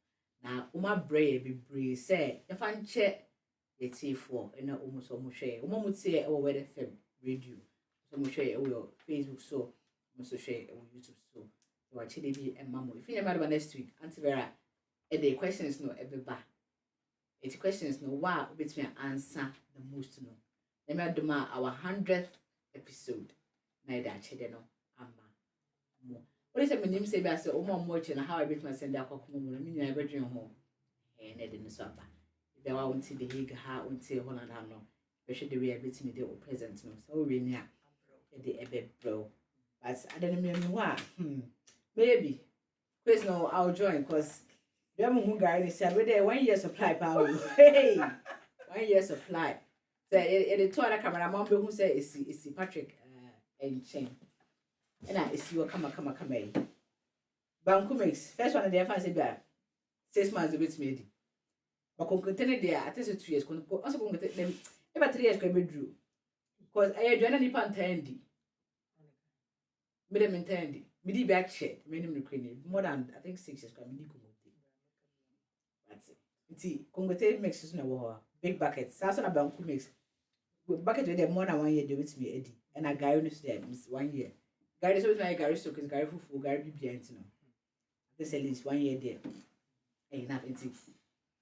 na omo abrɛ bebree sɛ yɛfa nkyɛ yɛtiefo na omo so omo hwɛ omo mutie ewo Word FM radio so omo hwɛ ewo Facebook so omo so hwɛ ewo YouTube so watch it bi emma if you remember next week Auntie Vera the questions no ebeba it questions no wa obetumi answer the most no remember do our 100th episode na ida chede no ama mo what is my name say be say o mo na how I bet my send akoko mo no me nyina bedwen ho na de no so aba be wa wonti the hig ha wonti Holland ha no be hwe the way betimi de o present no so we ni a de ebe bro but I don't know why maybe please no I'll join because them who guy said we there 1 year supply power hey 1 year supply so it told the cameraman who say is Patrick and chain and I see you come banku mix first one there fancy be 6 months with me but continue there at least 2 years also continue them about 3 years go be drew because I join any pantendi me dem intendi me di back check me nim no more than I think 6 years me di kongote that's it nti kongote mix no wo big bucket so na banku mix bucket with them more than 1 year they with me edi and I gary no there 1 year gary so with my gary so cuz gary fufu gary bibia nti no this at least 1 year there enough nti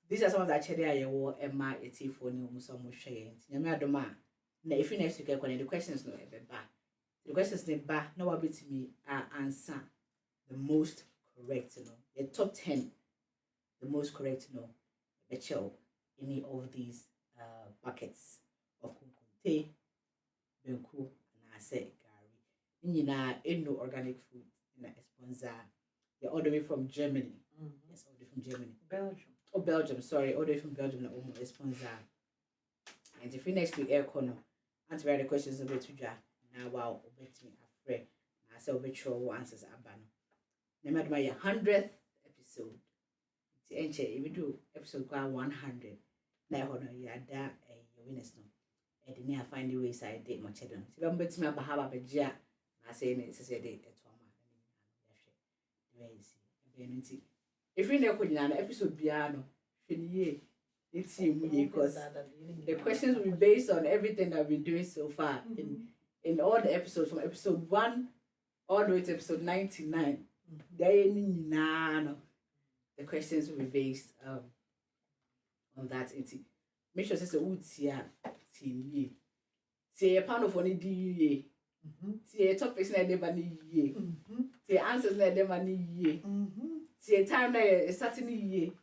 these are some of the chere ayewo emma etifo ni omuso mo hwe nti nyame adoma na if next week the questions no ebeba the questions they back now a bit to me answer the most correct, the top 10, the most correct, show any of these buckets of kunkunte, benku, and I say gari. No organic food in a sponsor. They're all the way from Germany. Yes, all the way from Germany. Belgium. Oh, Belgium, sorry, all the way from Belgium, a sponsor. And if you next week air corner, answer the questions a bit to jar. Now wow obetimi afre na say obetro answers abano na me my 100th episode ti enche if we do episode 100 na ho no ya da winners no e dey na find the ways I did much don ti be betimi abahaba begia na say ne say dey eto ama na ya hwe the way see be nti if you na ko nyina na episode bia no hwe ni it's you because the questions will be based on everything that we've been doing so far in all the episodes from episode 1 all the way to episode 99 the questions will be based on that make sure say utia TV say a pan of only di say topics na never ni ye say answers na never ni ye say time na starting ye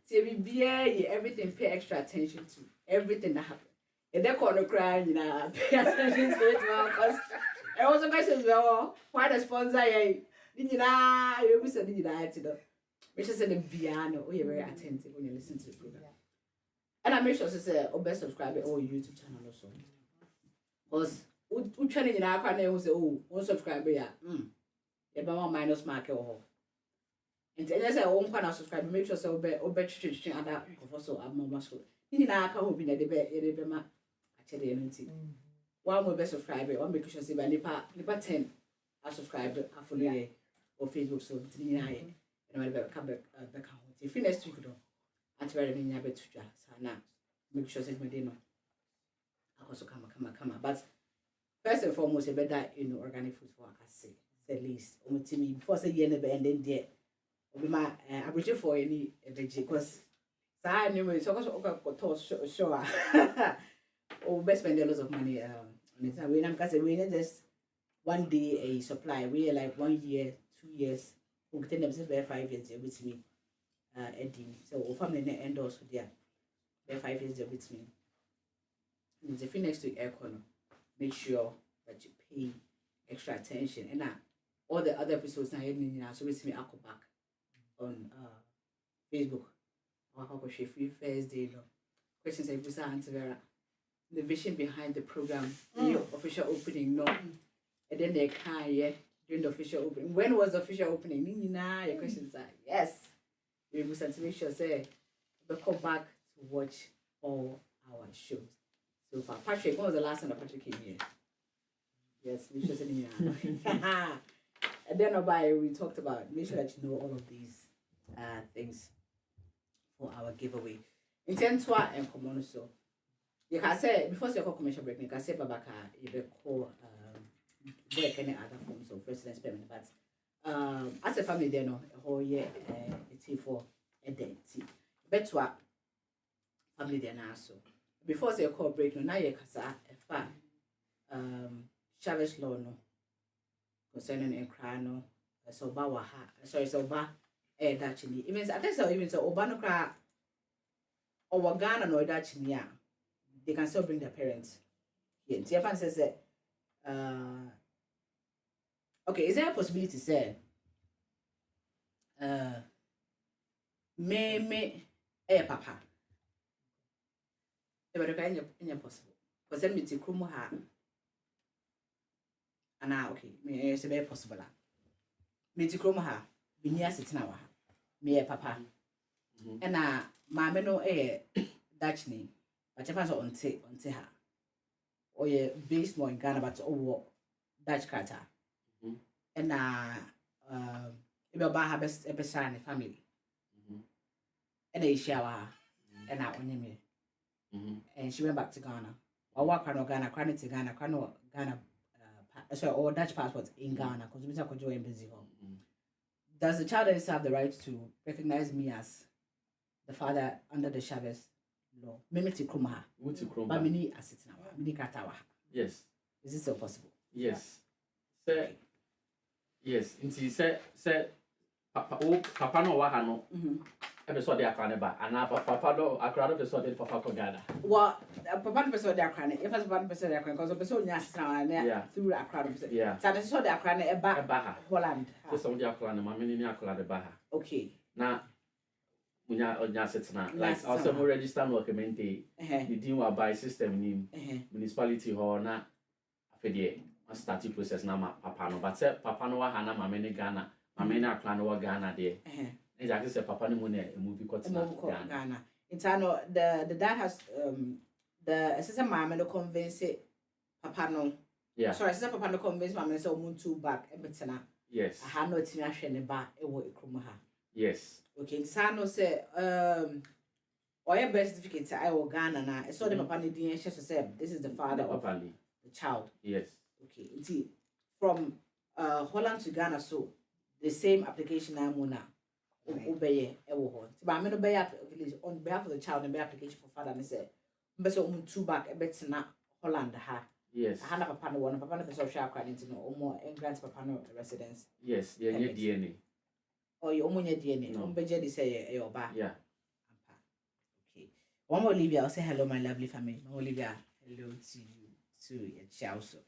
say we be everything pay extra attention to everything that happens. And they call no crying, pay attention to it because I also questions well, why the sponsor you said make sure say the piano, oh you're very attentive when you listen to the program. And I make sure say best subscribe to our YouTube channel also. Because who channel you know can say oh one subscriber yeah. You don't minus mark or and then say one can subscribe make sure say obe chichi other also abnormal school. You know can be na the be ma actually anything. One more best subscriber, one make sure say by nipa 10 I subscribe I follow you or Facebook so you know and I come back home. If you next week do at very many better sana make sure say me dey no I also come but first and foremost better organic food for I say at least before say year never ending there obi ma abrich for any veggie because sa anyway so to sure oh best spend a lot of money on it and we because we need just 1 day a supply we like 1 year 2 years we get them since 5 years with me Eddie so family end also there 5 years with me and if you next week aircon make sure that you pay extra attention and all the other episodes now so with me I'll go back on Facebook or free Thursday questions I put Auntie Vera the vision behind the program the official opening and then they can during the official opening when was the official opening your questions are yes we must make sure say we come back to watch all our shows so far. Patrick, when was the last time that Patrick came here? Yes, make sure it's in here. And then we talked about make sure that you know all of these things for our giveaway. Intent to and common so. You can say before you call commercial break, you can say Babaka, you be call work any other forms of residence payment. But as a family, they know a whole year it's for a day. Bet swap family then also. Before you call break, no now you can say Chavez law no concerning a crano, so Bawa sorry, so ba actually. Even I think so even so Obano cry or Ghana no Dutchly. They can still bring their parents here. Tiafan says that, okay, is there a possibility, say, me, papa? But okay, impossible. Because then me to Kumuha. And now, okay, me is very possible. Me to Kumuha, be near sitting our me papa. And now, mamma no Dutch name. But if I saw on her, or ye based more in Ghana, but Dutch character, and if you buy her best family, and they shower and I on him, and she went back to Ghana. I walk on Ghana, cranny to Ghana, Ghana, sorry, or Dutch passport in Ghana, because we could join busy home. Does the child have the right to recognize me as the father under the Chavez? No, Mimiti Krumaha. But mini assets now, mini Katawa. Yes. Is this so possible? Yes. Say, yes. Inti say, Papa no wahano. Episode ya kwane ba. Ana Papa no akrado episode Papa ko Ghana. Well, Papa episode ya kwane. If as one episode ya kwane, because episode nya assets now through akrado episode. Yeah. So episode ya kwane eba Holland. So some dia kwane, mama ni akrado ba ha. Okay. Na Munya setna like also mo register no documente the deal by system ni municipality ho na afede a starting process na papa no but say papa no wa ha na mama ni Ghana mama ni akla no wa Ghana there e ja say papa no mo na movie court na Ghana intano the dad has the assistant mama no convince papa no sorry assistant papa no convince mama say omuntu back e betena yes aha no timi ahwe ne ba e wo ekrum ha yes. Okay, Sano say, or your birth certificate, I will Ghana now. I saw the papa ni just say this is the father of the child. Yes. Okay, see, from Holland to Ghana, so the same application I'm on now. Obey, but I'm going to on behalf of the child and be application for father. And I say, but so two back a bit not Holland ha. Yes. I had a papa one, papa the social credit to know or more and grants papa no residence. Yes, yeah, DNA. Or your own DNA. No, Bejedi say your back. Yeah. Okay. One more Olivia, I'll say hello, my lovely family. Olivia, hello to you, to your child. So,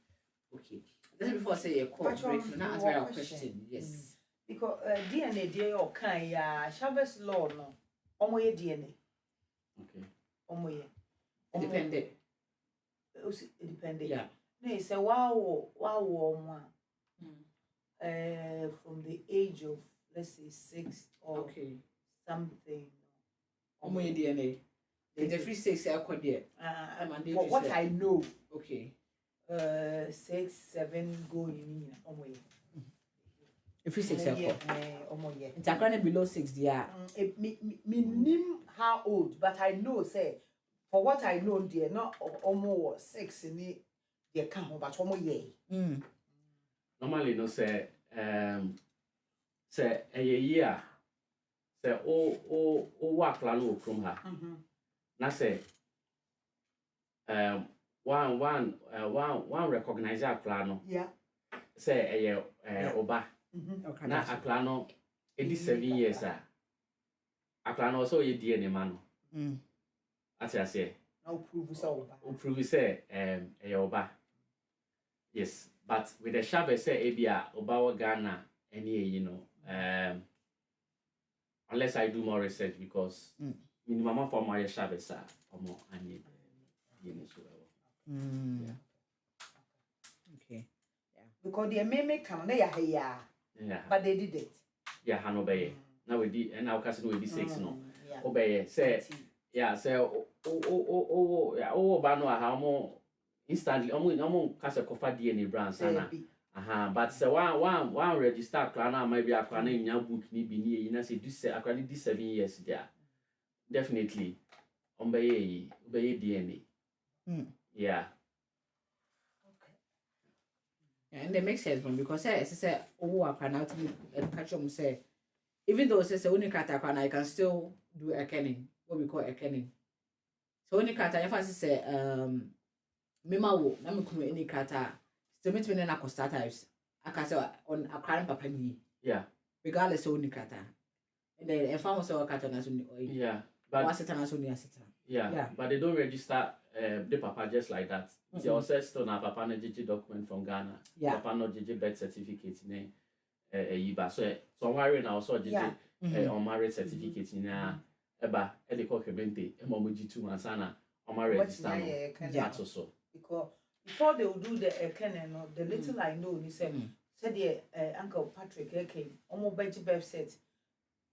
okay. Just before I say your call, not answer our question. Yes. Because DNA, dear, or kind, Chavez law, no. Omoye DNA. Okay. Omoye. Independent. Independent. Yeah. No, say wow, from the age of, let's say 6 or something. Omoye DNA. The free 6 there. For what I know. Okay. 6, 7 going in Omoye. If you 6 Omoye. It's a below 6 there. Me name how old, but I know say for what I know there not almost 6 in the account, but Omoye. Normally no say a year say o work plan o from her. Na say one recognize a plan. Yeah. Say oba. Na a plan 87 years a plan also ye DNA man. As I say. Now prove so. Prove say oba. Yes, but with the Chavez say ebia oba Ghana any you know unless I do more research because minimum for my Chavez or more I need yeah. Okay. Yeah. Because they may make come there here. Yeah. But they did it. Yeah, Hanobe. Now we did and now casting we did 6 no. Yeah. Obey say yeah, say yeah, bano how more instantly omo kase kofa DNA brand sana Baby. but say one register akra na maybe akra na nya book ni bi ni you know say this akra ni this 7 years there definitely obey DNA. Yeah. Yeah, and it makes sense because say I can out catch them say even though say only kata I can still do a kenning, what we call a kenning. So only kata if I say mema wo na me kunu any kata still meet me na costa types I can say on a crime papa ni. Yeah. Regardless only kata. And then if I was so kata na so yeah, but yeah, but they don't register the papa just like that. They also still na papa na JJ document from Ghana. Yeah. Papa no JJ birth certificate ne yiba so worry na also JJ on marriage certificate na eba e dey call kebente e mo ji 2 months na on marriage register no. Yeah. So because before they will do the Kenen, the little I know, he said the Uncle Patrick came almost birth set.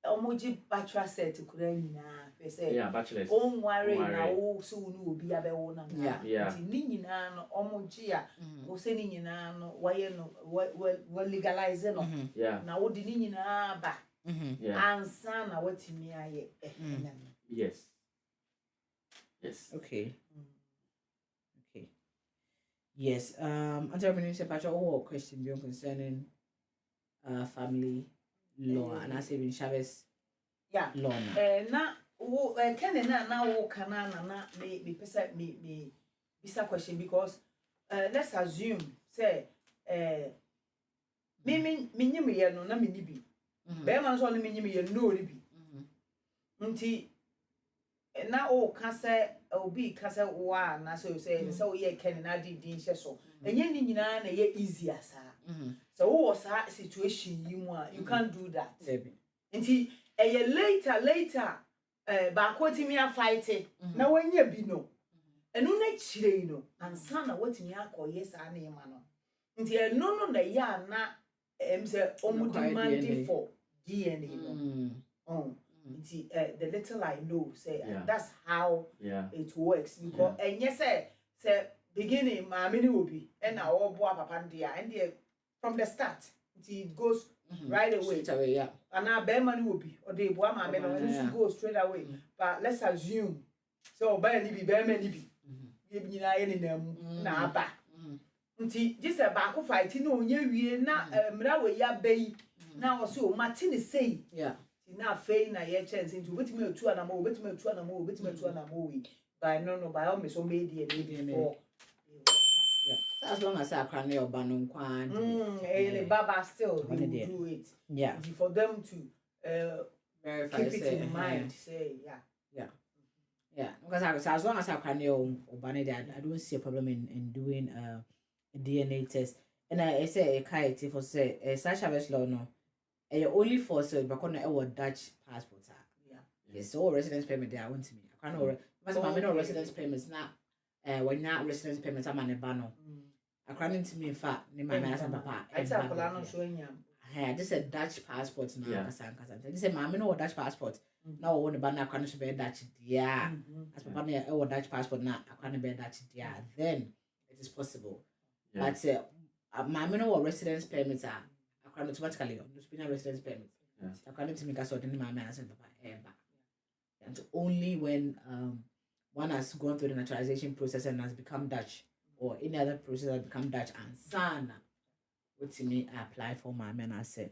Omoji bachelor set kura nyina pe say yeah bachelor on worry na wo so no obi abewo na yeah nti ni nyina no omoji a wo se ni nyina no waye no we legalize no yeah na wo di ni nyina ba yeah ansa na watimi aye yes okay yes until we say about all question beyond concerning family law and I say in Chavez law na wo Kenen na wo kana na me pesa me bisa question because let's assume say me nyim ye no na me ni bi be man so no me nyim ye no ni bi nti na o ka say obi ka say wa na so say say o ye Kenen na di hye so enye ni nyina na ye easy asa so who was that situation you want you can't do that nti later ba ko timi a fight na wanya bi no enu na chire no ansa na watimi akoye sa na yema no nti enu no na ya na say omu demand for DNA no nti the little I know say that's how it works because enye say beginning maami ni obi and na obo papa ndia and from the start it goes right away. Straight away, yeah. And now bear money will be or they boy my men go straight away. But let's assume so bear ni be bear money be. You na any them na ba. Nti just a back of fight no nye wie na mra we ya bay na also Martin say yeah. Na fei na ye chance into betimi otu anamo betimi otu anamo we by no by all me so made before. As long as I can your banon kwan. Baba still they do it. Yeah. For them to verify keep it in mind. Say yeah. Because as long as I can your banner, I don't see a problem in doing a DNA test. And I say a kite for say such a law no. Only for so because I want Dutch passport. Yeah. Yes, so residence permit there I want me. I can't because my residence permits now. When not residence permits I'm on a banner. According to me, in fact, my man papa. I just a Dutch passport now. This is my no Dutch passport. Now when the banner can't be Dutch, yeah. As papa near our Dutch passport now, I can't be Dutch, yeah. Then it is possible. But my no residence permits are automatically on the residence permit. According to me, because I didn't my man papa ever. And only when one has gone through the naturalization process and has become Dutch. Or any other process that become Dutch and sana what me apply for my man I said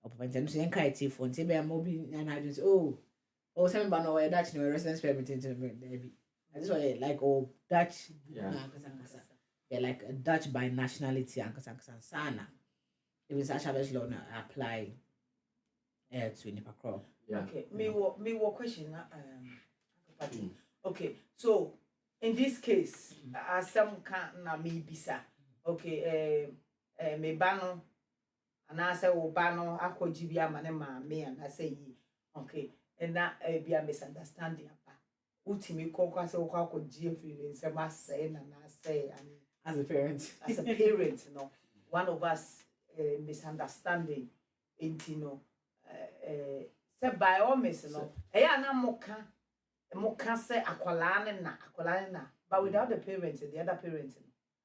open tension kite phone say be mobile and I just some ba no Dutch no residence permit into baby I just want like Dutch yeah like a Dutch by nationality and sana if it's actually law apply to Nipacro. Okay, me what question okay, so in this case, as some can na me bisa. Okay, me bano, and I say bano, I could give you me and I say okay, and that be a misunderstanding. Ultimate coca so could give you say my saying and I say as a parent, no, one of us misunderstanding, into said by all miss no, na moka. Mo can say akwala na But without the parents, the other parents,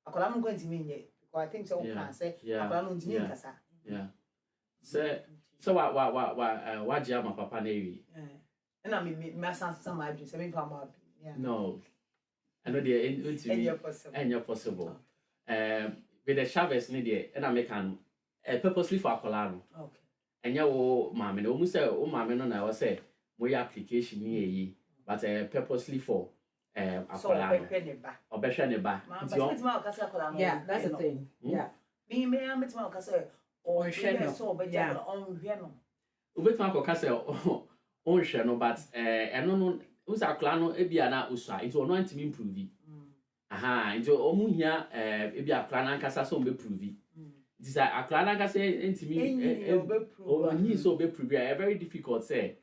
akwala no going to mean it because I think so. Can say akwala no ntimi nkasa. Yeah. So what jam papa na ewi. And I mean, my son, some I do, 7 pounds. Yeah. No. I know the possible. With the Chavez need and I make an purposely for Akolano. Okay. And ya mammy, almost say, mammy, no, I was say, my application near ye, but purposely for Akolano. Or Beshaneba. Yeah, that's the thing. Yeah. Being me, I'm at my castle or share so, but yeah, on Vienna. Ubet Marco Castle, on Shano, but and no, who's Akolano, Ebiana Usa, it will not improve. Aha, into Omunia, Ebia Clan Casa so be proving. This a Clan Casa into me, or he so be proving a very difficult say.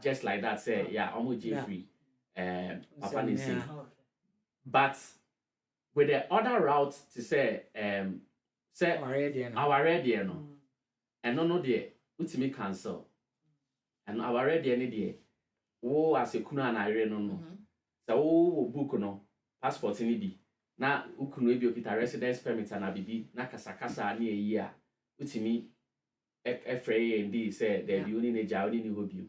Just like that, say, yeah, almost Jeffrey, Papa say. But with the other routes to say, say, our ready, no, and no, dear, ultimate cancel, and our ready any day. Oh, as a kuna and I no. So, book no. Passport ni bi na ukunu ebi okita residence permit na bibi na kasakasa na eyi a utimi efrey ndi say there be only neja only ni hobio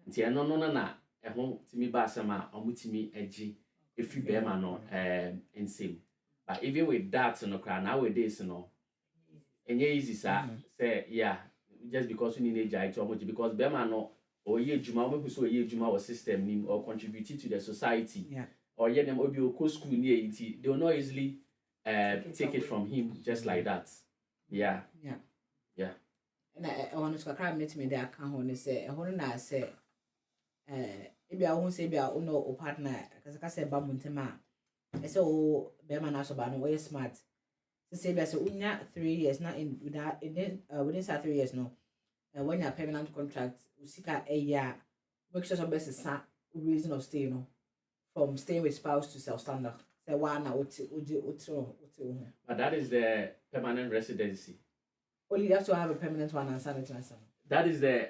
nti eno no na eho timi ba asema omutimi agi efi be ma no ensem but even with that no kra nowadays no enye easy say yeah just because we need neja it omoji because be ma no oye adwuma o meku so oye adwuma o system nim or contribute to the society or yeah, them obi oko school near it, they will not easily take it from him just like that. Yeah. And I want to cry meet me there. Can't hold say. I want to say. Maybe I won't say be our no partner because I say bamuntema. I say oh, be man also ba no way smart. To say be so unya 3 years not in without within 3 years no. When you permanent contract, usika a year. Make sure some best reason of stay no. From staying with spouse to self-standard. Say one But that is the permanent residency. Only you have to have a permanent one and sanity. That is the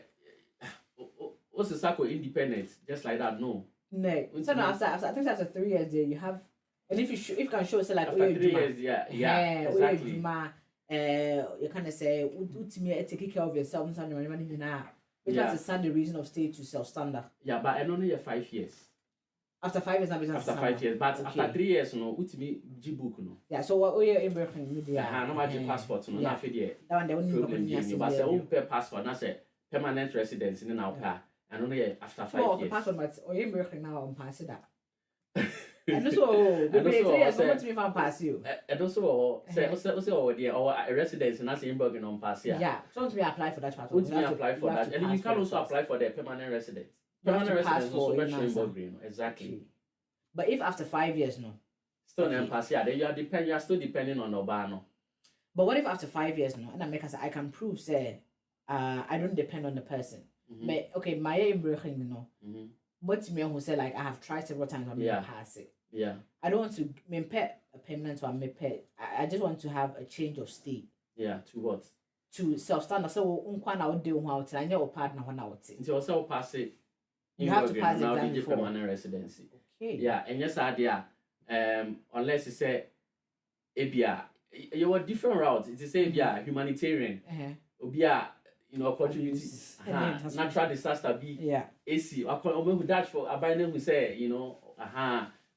what's the circle independent? Just like that, no. No. So no, I think after 3 years there you have, and if you can show say like after 3 years, yeah, exactly. You kind of say, take care of yourself and something money now. That's a standard reason of stay to self-standard. Yeah, but I only have 5 years. After 5 years, after 5 years, but okay. After 3 years, no, ultimately, G-book, no. Yeah, so what we are in Brooklyn, media. No matter passport, no, not for the that one, they only problem, but the own passport, that's a permanent residence in our car, and only after 5 years. The passport, but we in Brooklyn now, I'm passing that. And also, the 3 years, I want to be found pass you. And also, say, or a residence, and that's in Bergen on pass, yeah. So, to apply for that passport. Would you apply for that? And you can also apply for the permanent residence. Permanent residence also exactly. But if after 5 years, no. Still okay. Pass, yeah, you are still depending on Obano. But what if after 5 years, no? And I make us I can prove say I don't depend on the person. But okay, my embracing, you know. What's me who say like I have tried several times and pass it. Yeah. I don't want to pet a permanent one, I just want to have a change of state. Yeah, to what? To self-standard. So I would do how to I know partner when I would say. So also pass it. You have to pass now it before permanent residency. Okay. Yeah, and yes, idea. Unless you say, Ebia, you were different routes. It's say Ebia humanitarian. Obia, opportunity. Natural disaster be. Yeah. AC. I call that for a binding who say,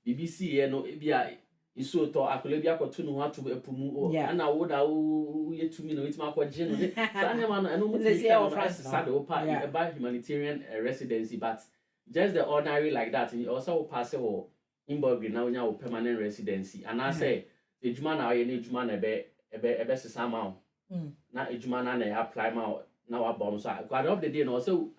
BBC, Ebia. So to akolebia ko tunu watu epumu ana woda wo yetumi no itima ko je no sane man eno mu say about humanitarian residency but just the ordinary like that and you also pass wo inborg na onya wo permanent residency and I say ejuma na ye na ejuma na ebe sesa ma na ejuma na apply ma na wa bom so at the end of the day no so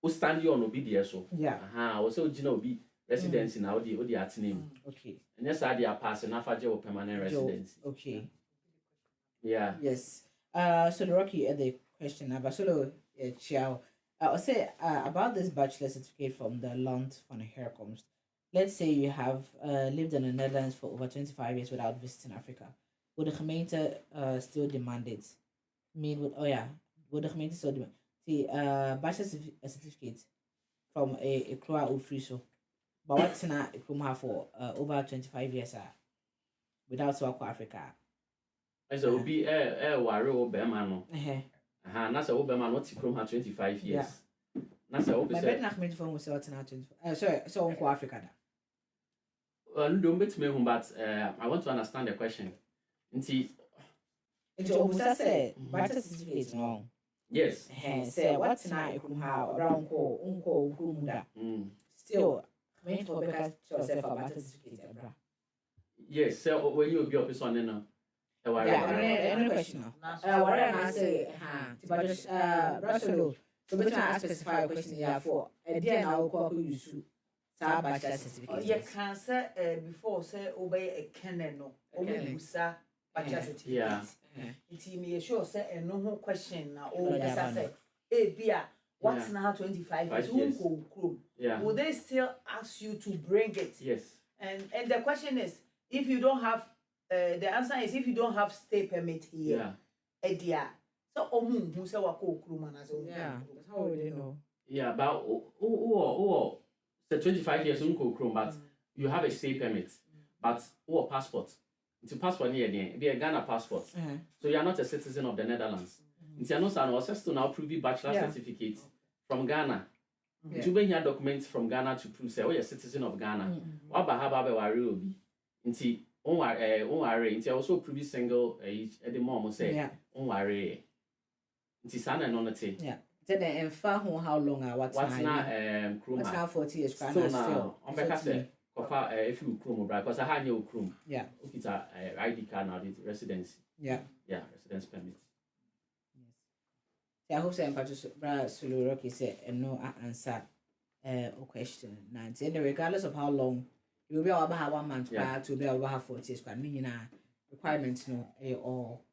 wo stand you on obi there so wo so gina obi residency now the atinem. Okay. And yes, I did pass an after permanent residency. Okay. Yeah. Yes. So the Rocky the question about solo Chiao. I'll say about this bachelor certificate from the land van herkomst. Let's say you have lived in the Netherlands for over 25 years without visiting Africa. Would the gemeente still demand it? Would the gemeente still demand the bachelor certificate from a Kroa or Friso? but what's in a Krumha for over 25 years without Swako Africa. I said, will be a warrior or Berman. Nasa Oberman, what's Krumha 25 years? Nasa My bed not made for myself now 25. Sorry, so Uncle Africa. Don't bet me, but I want to understand the question. Into Obusa said, but certificate no. Yes. Say what's now how around Uncle Grumuda. Still, wait for because yourself about certificate. Yes, so when you be up this one, then. Any question? What I say, but just Russell, so we can specify a question here for a dear now call you should. You can say before say obey a canon no obusa bachelor certificate. It may sure say no question now say bia what's now 25 years will they still ask you to bring it? Yes. And the question is if you don't have the answer is if you don't have stay permit here so who say wako krum na so that's how we know. But the 25 years unko chrome, but you have a stay permit, but or passport. It's a passport here, be a Ghana passport. So you are not a citizen of the Netherlands. It's not an access to now prove bachelor certificate from Ghana. To bring your documents from Ghana to prove say you're a citizen of Ghana. What about worry will be? Inti Inti also prove single at the moment say worry. Inti sana nonate. Then how long what's now what's now 40 years still on the if you chrome because I had no chrome. It's a ID card now, it's residency. Residence permit. I hope I'm Sulu Rocky said and no answer question. Now regardless of how long you'll be about 1 month to be about 40 years, requirements no all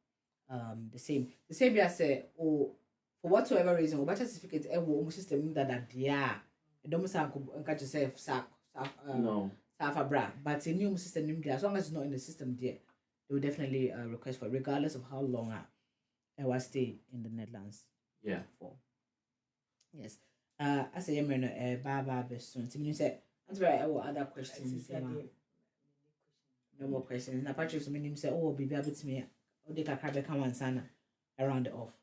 the same. The same as say for whatsoever reason, or bachelor certificate system that it don't sound catch yourself no bra, but a new system as long as it's not in the system there, they will definitely request for regardless of how long I was stay in the Netherlands. For yes. As a young Baba soon. To me say that's right. I will other questions. No more questions. Now Patrick's meaning say, oh, be able to me. Oh, they can come and sana around it off.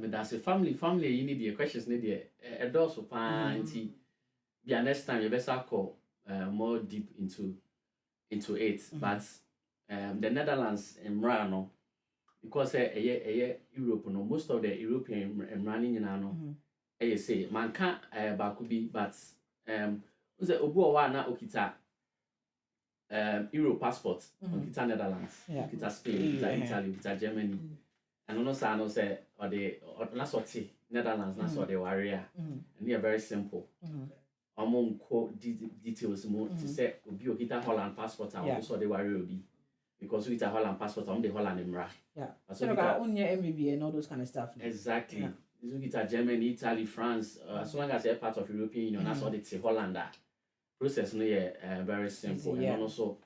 That's a family. You need the questions. Need a dose of panty. Yeah, next time you better call more deep into it. But the Netherlands and Mrano, because Europe, no, most of the European running in ano, say man can't bakubi, but was it Obuawa na okita Euro passport, okita Netherlands, okita Spain, okita Italy, okita Germany. And no say no say or the last what Netherlands that's what they warrior and they are very simple. Among quote details more to say obi okita Holland passport and also the warrior be because we a Holland passport the Holland emra. So about only MBB and all those kind of stuff. Exactly. This we get Germany, Italy, France, as long as they're part of European Union, that's what it's Holland that process no very simple and also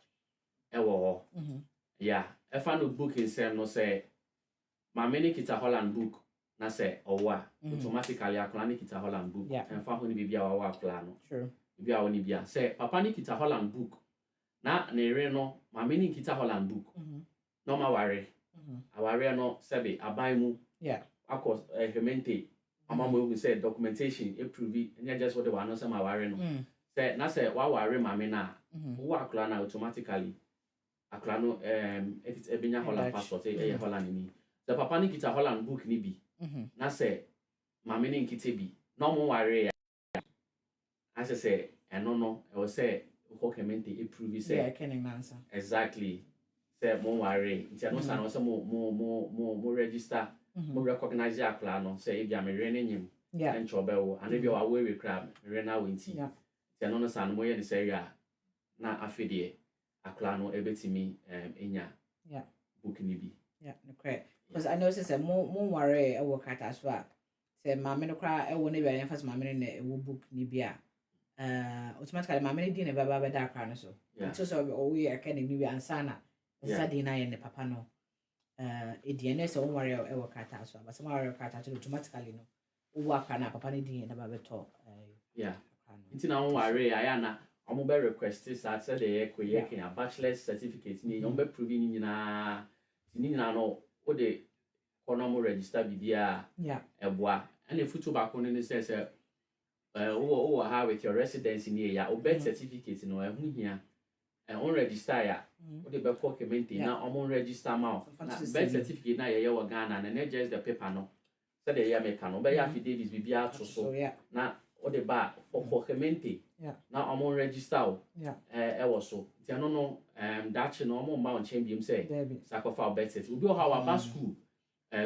if I no book in same no say my many kita Holland book na say automatically akla ni kita Holland book and fa ho ni bibia wa akla no sure bibia woni bia say papa ni kita Holland book na ere no my many kita Holland book no ma ware aware no sebe aban mu akos hement amamo we say documentation approve and just what the one no say ma ware no say na say wa ware ma me na wo akla na automatically akla no it's ebinya Holland passport Holland ni the papa ni kita Holland book ni bi na say mama ni nkite bi no mo ware ya as say no I will say ko kemente approve say exactly say mo ware ntia no say no say mo register mo recognize ya kla no say e bia me re nyim and chobewo and e bia wa we crab re na wenti ntia no say no mo ye ni say ya na afede akla no ebetimi enya book ni bi correct. Because I know since more worry I work at as well. Say mammy no cry I won't be emphasis mammy in a book nibia. Automatically mammy didn't ever dark so. So we are getting Nibia and Sana. Sadina and the papa no. DNS or worry I work at as well. But some worry cat automatically no. Work and papa need and about talk. nti na won ware aya na omo be request sa said the ye bachelor's certificate ni omo be prove ni nyina no o de kono register bibia eboa and if futu ba kono ni say wo ha with your residence ni ya o birth certificate no ehu hia on register ya o de be ko kementi na omo register ma na birth certificate na ye wo Ghana na just the paper no said the ye make no be ya affidavit bibia to so na o de ba for kementi na omo register o wo so ti no no that no omo ma on champion say sakofa birth certificate obi o ha wa ba school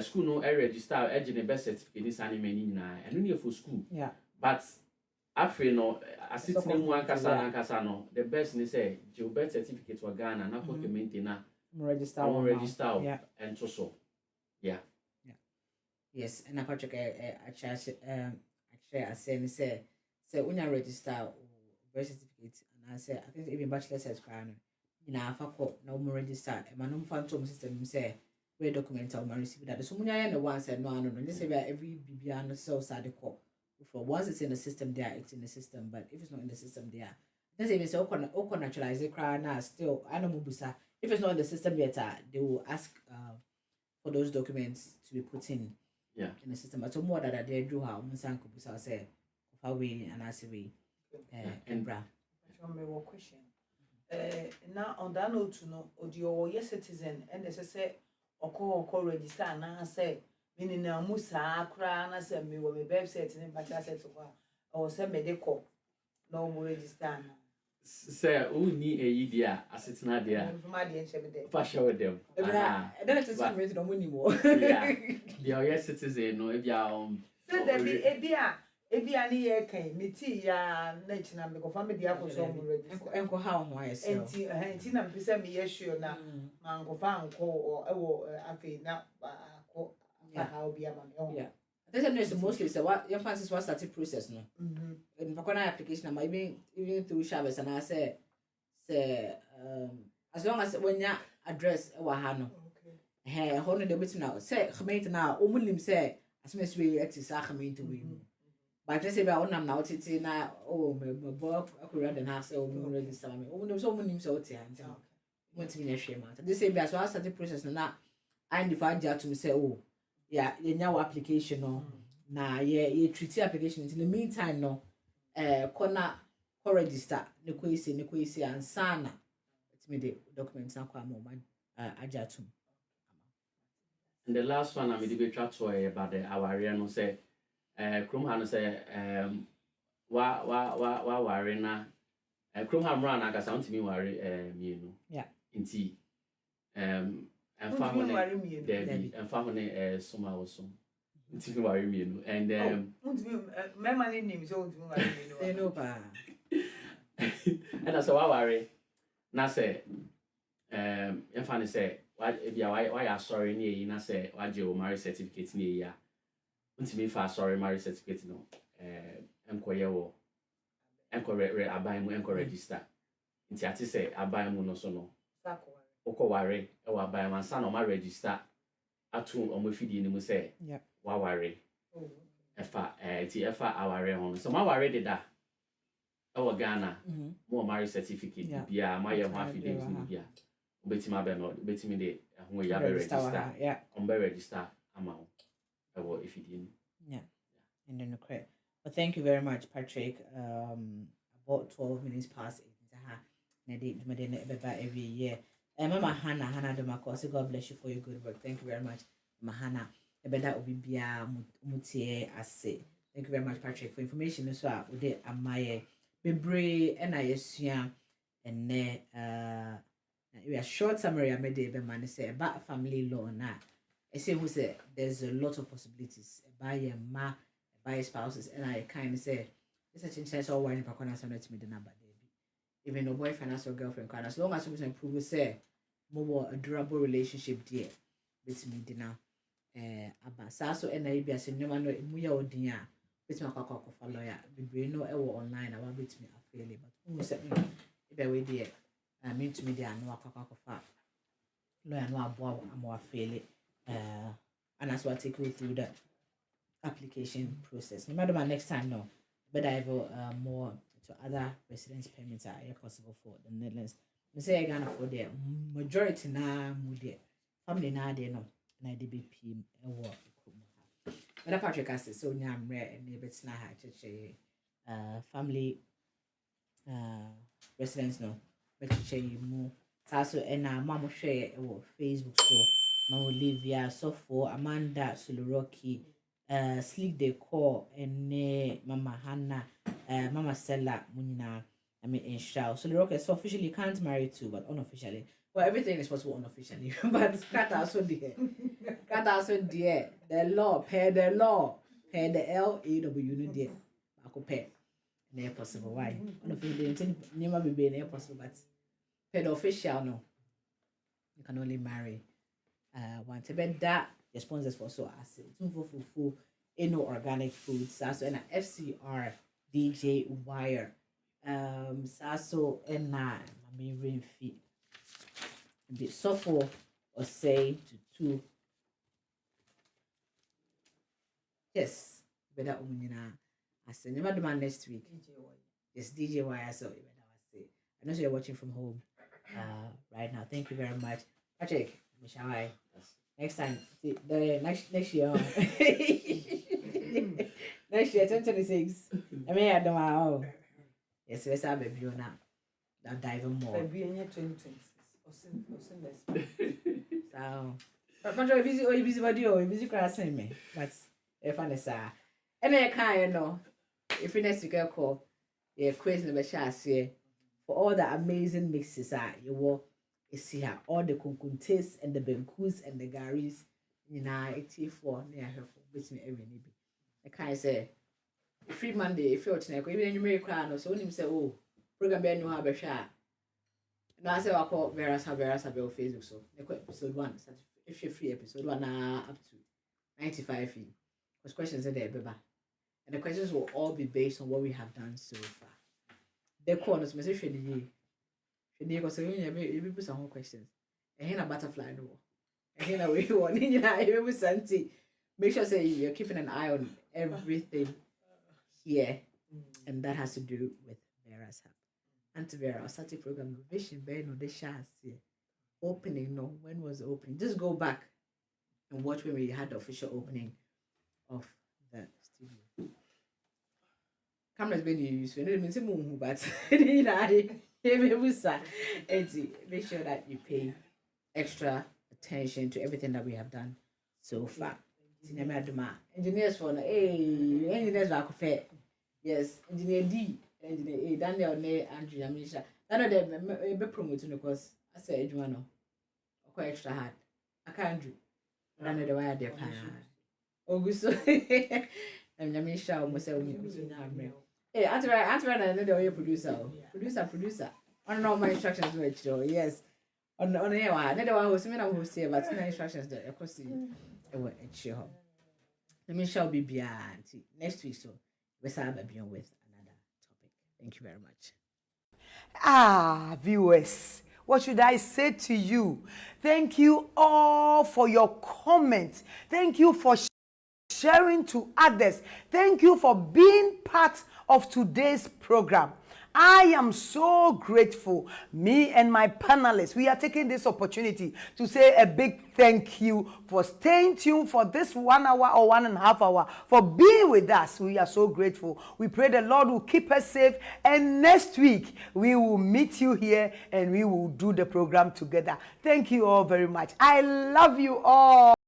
school no register the birth certificate ni sani mani na eno ni for school but afre no asitine mu ankasa no the best ni say your birth certificate for Ghana na ko kementi na register and so yes and Patrick I say unya register birth certificate and I say I think even bachelor certificate na afa ko na mo register e manum phantom system say where document or receive that so munya na one said no they say every bibia no so sad call for once it's in the system there it's in the system but if it's not in the system there doesn't even say oko naturalize it cry now still I know mubusa if it's not in the system yet they will ask for those documents to be put in the system but so more that they do how munsan kubusa say how we and I say and bra one question now on that note no audio yes citizen and they say oko register na say meaning na musa akra na say me wo me website ni bachelor set ko o say medical no mo register na say o ni eyi dia asetena dia ma dia nche be there fa show them then it's just me no money more yeah yes citizen no e bia say there ebia ni ye kan meti ya na china me ko fa me dia ko so mo register enko how ho yes enti na mpisa me ye sure na man ko fa nko e wo afi na ko how be am me there's mostly so what your fancy was started process no in pakona application na even through Shabes and I say as long as when your address e wa ha no ho no de bit now say comment now o munim say as me we exisa comment we but just say ba onam na otiti na oh me bo akura de na say o mu register me o no so munim so oti anti mo ti na hwe ma they say be as well started process na I define to me say oh yeah your application no na ye treaty application in the meantime no kona ko register ne ko isi ansana it me the documents na kwa mo ajatum and the last one I me dey try to about the aware no say krom ha no say wa ware na krom ha mra na akasa ntimi ware mienu nti emfa ho ne David emfa ho ne soma wo so ntimi ware mienu and ntimi me man name so ntimi ware mienu no pa and so wa ware na say emfa ne say wa bia wa ya sorry ne yi na say wa je o marriage certificate ne yi ya ntimi fa sorry marriage certificate no enkoye wo enkorre aban mu enkorre register nti ati say aban mu no so no okoware e wa aban man sa no ma register atu omofidi ni mu say wa ware efa ti efa aware ho so ma ware de da e wo Ghana mo marriage certificate bia ma ye ho affidavit ni bia obetima be no obetimi de ho ya be register on be register amount if you didn't. And then correct. But thank you very much, Patrick. About 12 minutes past 8. Every year. Mama Hannah Demako, God bless you for your good work. Thank you very much, Mahana. Ebeda Obibia Mutie Ase. Thank you very much, Patrick, for information as well. Ude Amaye Bebre and I assume and we are short summary I made the man say about family law now. I say who say there's a lot of possibilities. Buy a buy spouses, and I kind of say it's a chance all one for corner some to me the number even no boyfriend or girlfriend can as long as we can prove say more a durable relationship there between me now. Aba so and I be as no man no muya odinya between a cock of a lawyer. Be no online about between a fairly but who said if I wait there I mean to me there no cock of a lawyer no abo am more fairly. And that's what I take you through the application process. No matter my next time, no, but I will more to other residence permits are possible for the Netherlands. Me say Ghana for the majority na mu de family na de no na de be pm ewo ekumu ha. But Patrick has so nyamre and bit na ha cheche family residence no but cheche mu so and mama share Facebook so Mama Olivia Sofo Amanda Suluroki Sleek Decor and Mama Hannah Mama Stella Munina I mean in Shao Suluroki so officially can't marry too but unofficially well everything is possible unofficially but cat also dear the law per the LAW dear Ako pair near possible why unofficially never be near possible but per the official no you can only marry want to bet that the sponsors for so as fufu organic foods so and FCR DJ Wire so and mami rain feet be suffer or say to 2 yes better umunina as never demand next week yes DJ Wire so I know you're watching from home right now. Thank you very much Patrick Mishawai. Next time, the next year, next year 2026. I mean, I don't know. Yes, let's have a view now. That dive more. Maybe in 2026 or so, but you busy body or you busy crossing me. But if I say, and I can't know if you next week call, yeah, quiz never shall say for all the amazing mixes you will. Is here all the kunkuntes and the benkus and the garis in 84 near her for which me every nibi. I can't say free Monday if you're tonight, even you may cry no so him say oh program be no have a share. No I say I call Veras have Facebook so episode 1 if you're free episode 1 up to 95 fee. Because questions are there, beba. And the questions will all be based on what we have done so far. The corners message because you put some more questions. And a butterfly no. And away one in make sure say you're keeping an eye on everything here. And that has to do with Vera's Hub. Antivera, static program vision Ben no the shas here. Opening no, when was the opening? Just go back and watch when we had the official opening of the studio. Cameras been used, so it means a moon, but make sure that you pay extra attention to everything that we have done so far. Engineers for engineers are fair. Yes, engineer D, engineer A, Daniel Ne, Andrea Misha. I know they be promoting because I say Edwano quite extra hard. I can't do. I know the way they're Augusto and Yamisha almost say hey, answer I know the way producer. I don't know my instructions which though. Yes. On here one. Another one who's who say but no instructions there. Of course let me shall be beyond next week so we'll have a beyond with another topic. Thank you very much. Viewers, what should I say to you? Thank you all for your comments. Thank you for sharing to others. Thank you for being part of today's program. I am so grateful. Me and my panelists, we are taking this opportunity to say a big thank you for staying tuned for this 1 hour or 1.5 hours, for being with us. We are so grateful. We pray the Lord will keep us safe. And next week, we will meet you here and we will do the program together. Thank you all very much. I love you all.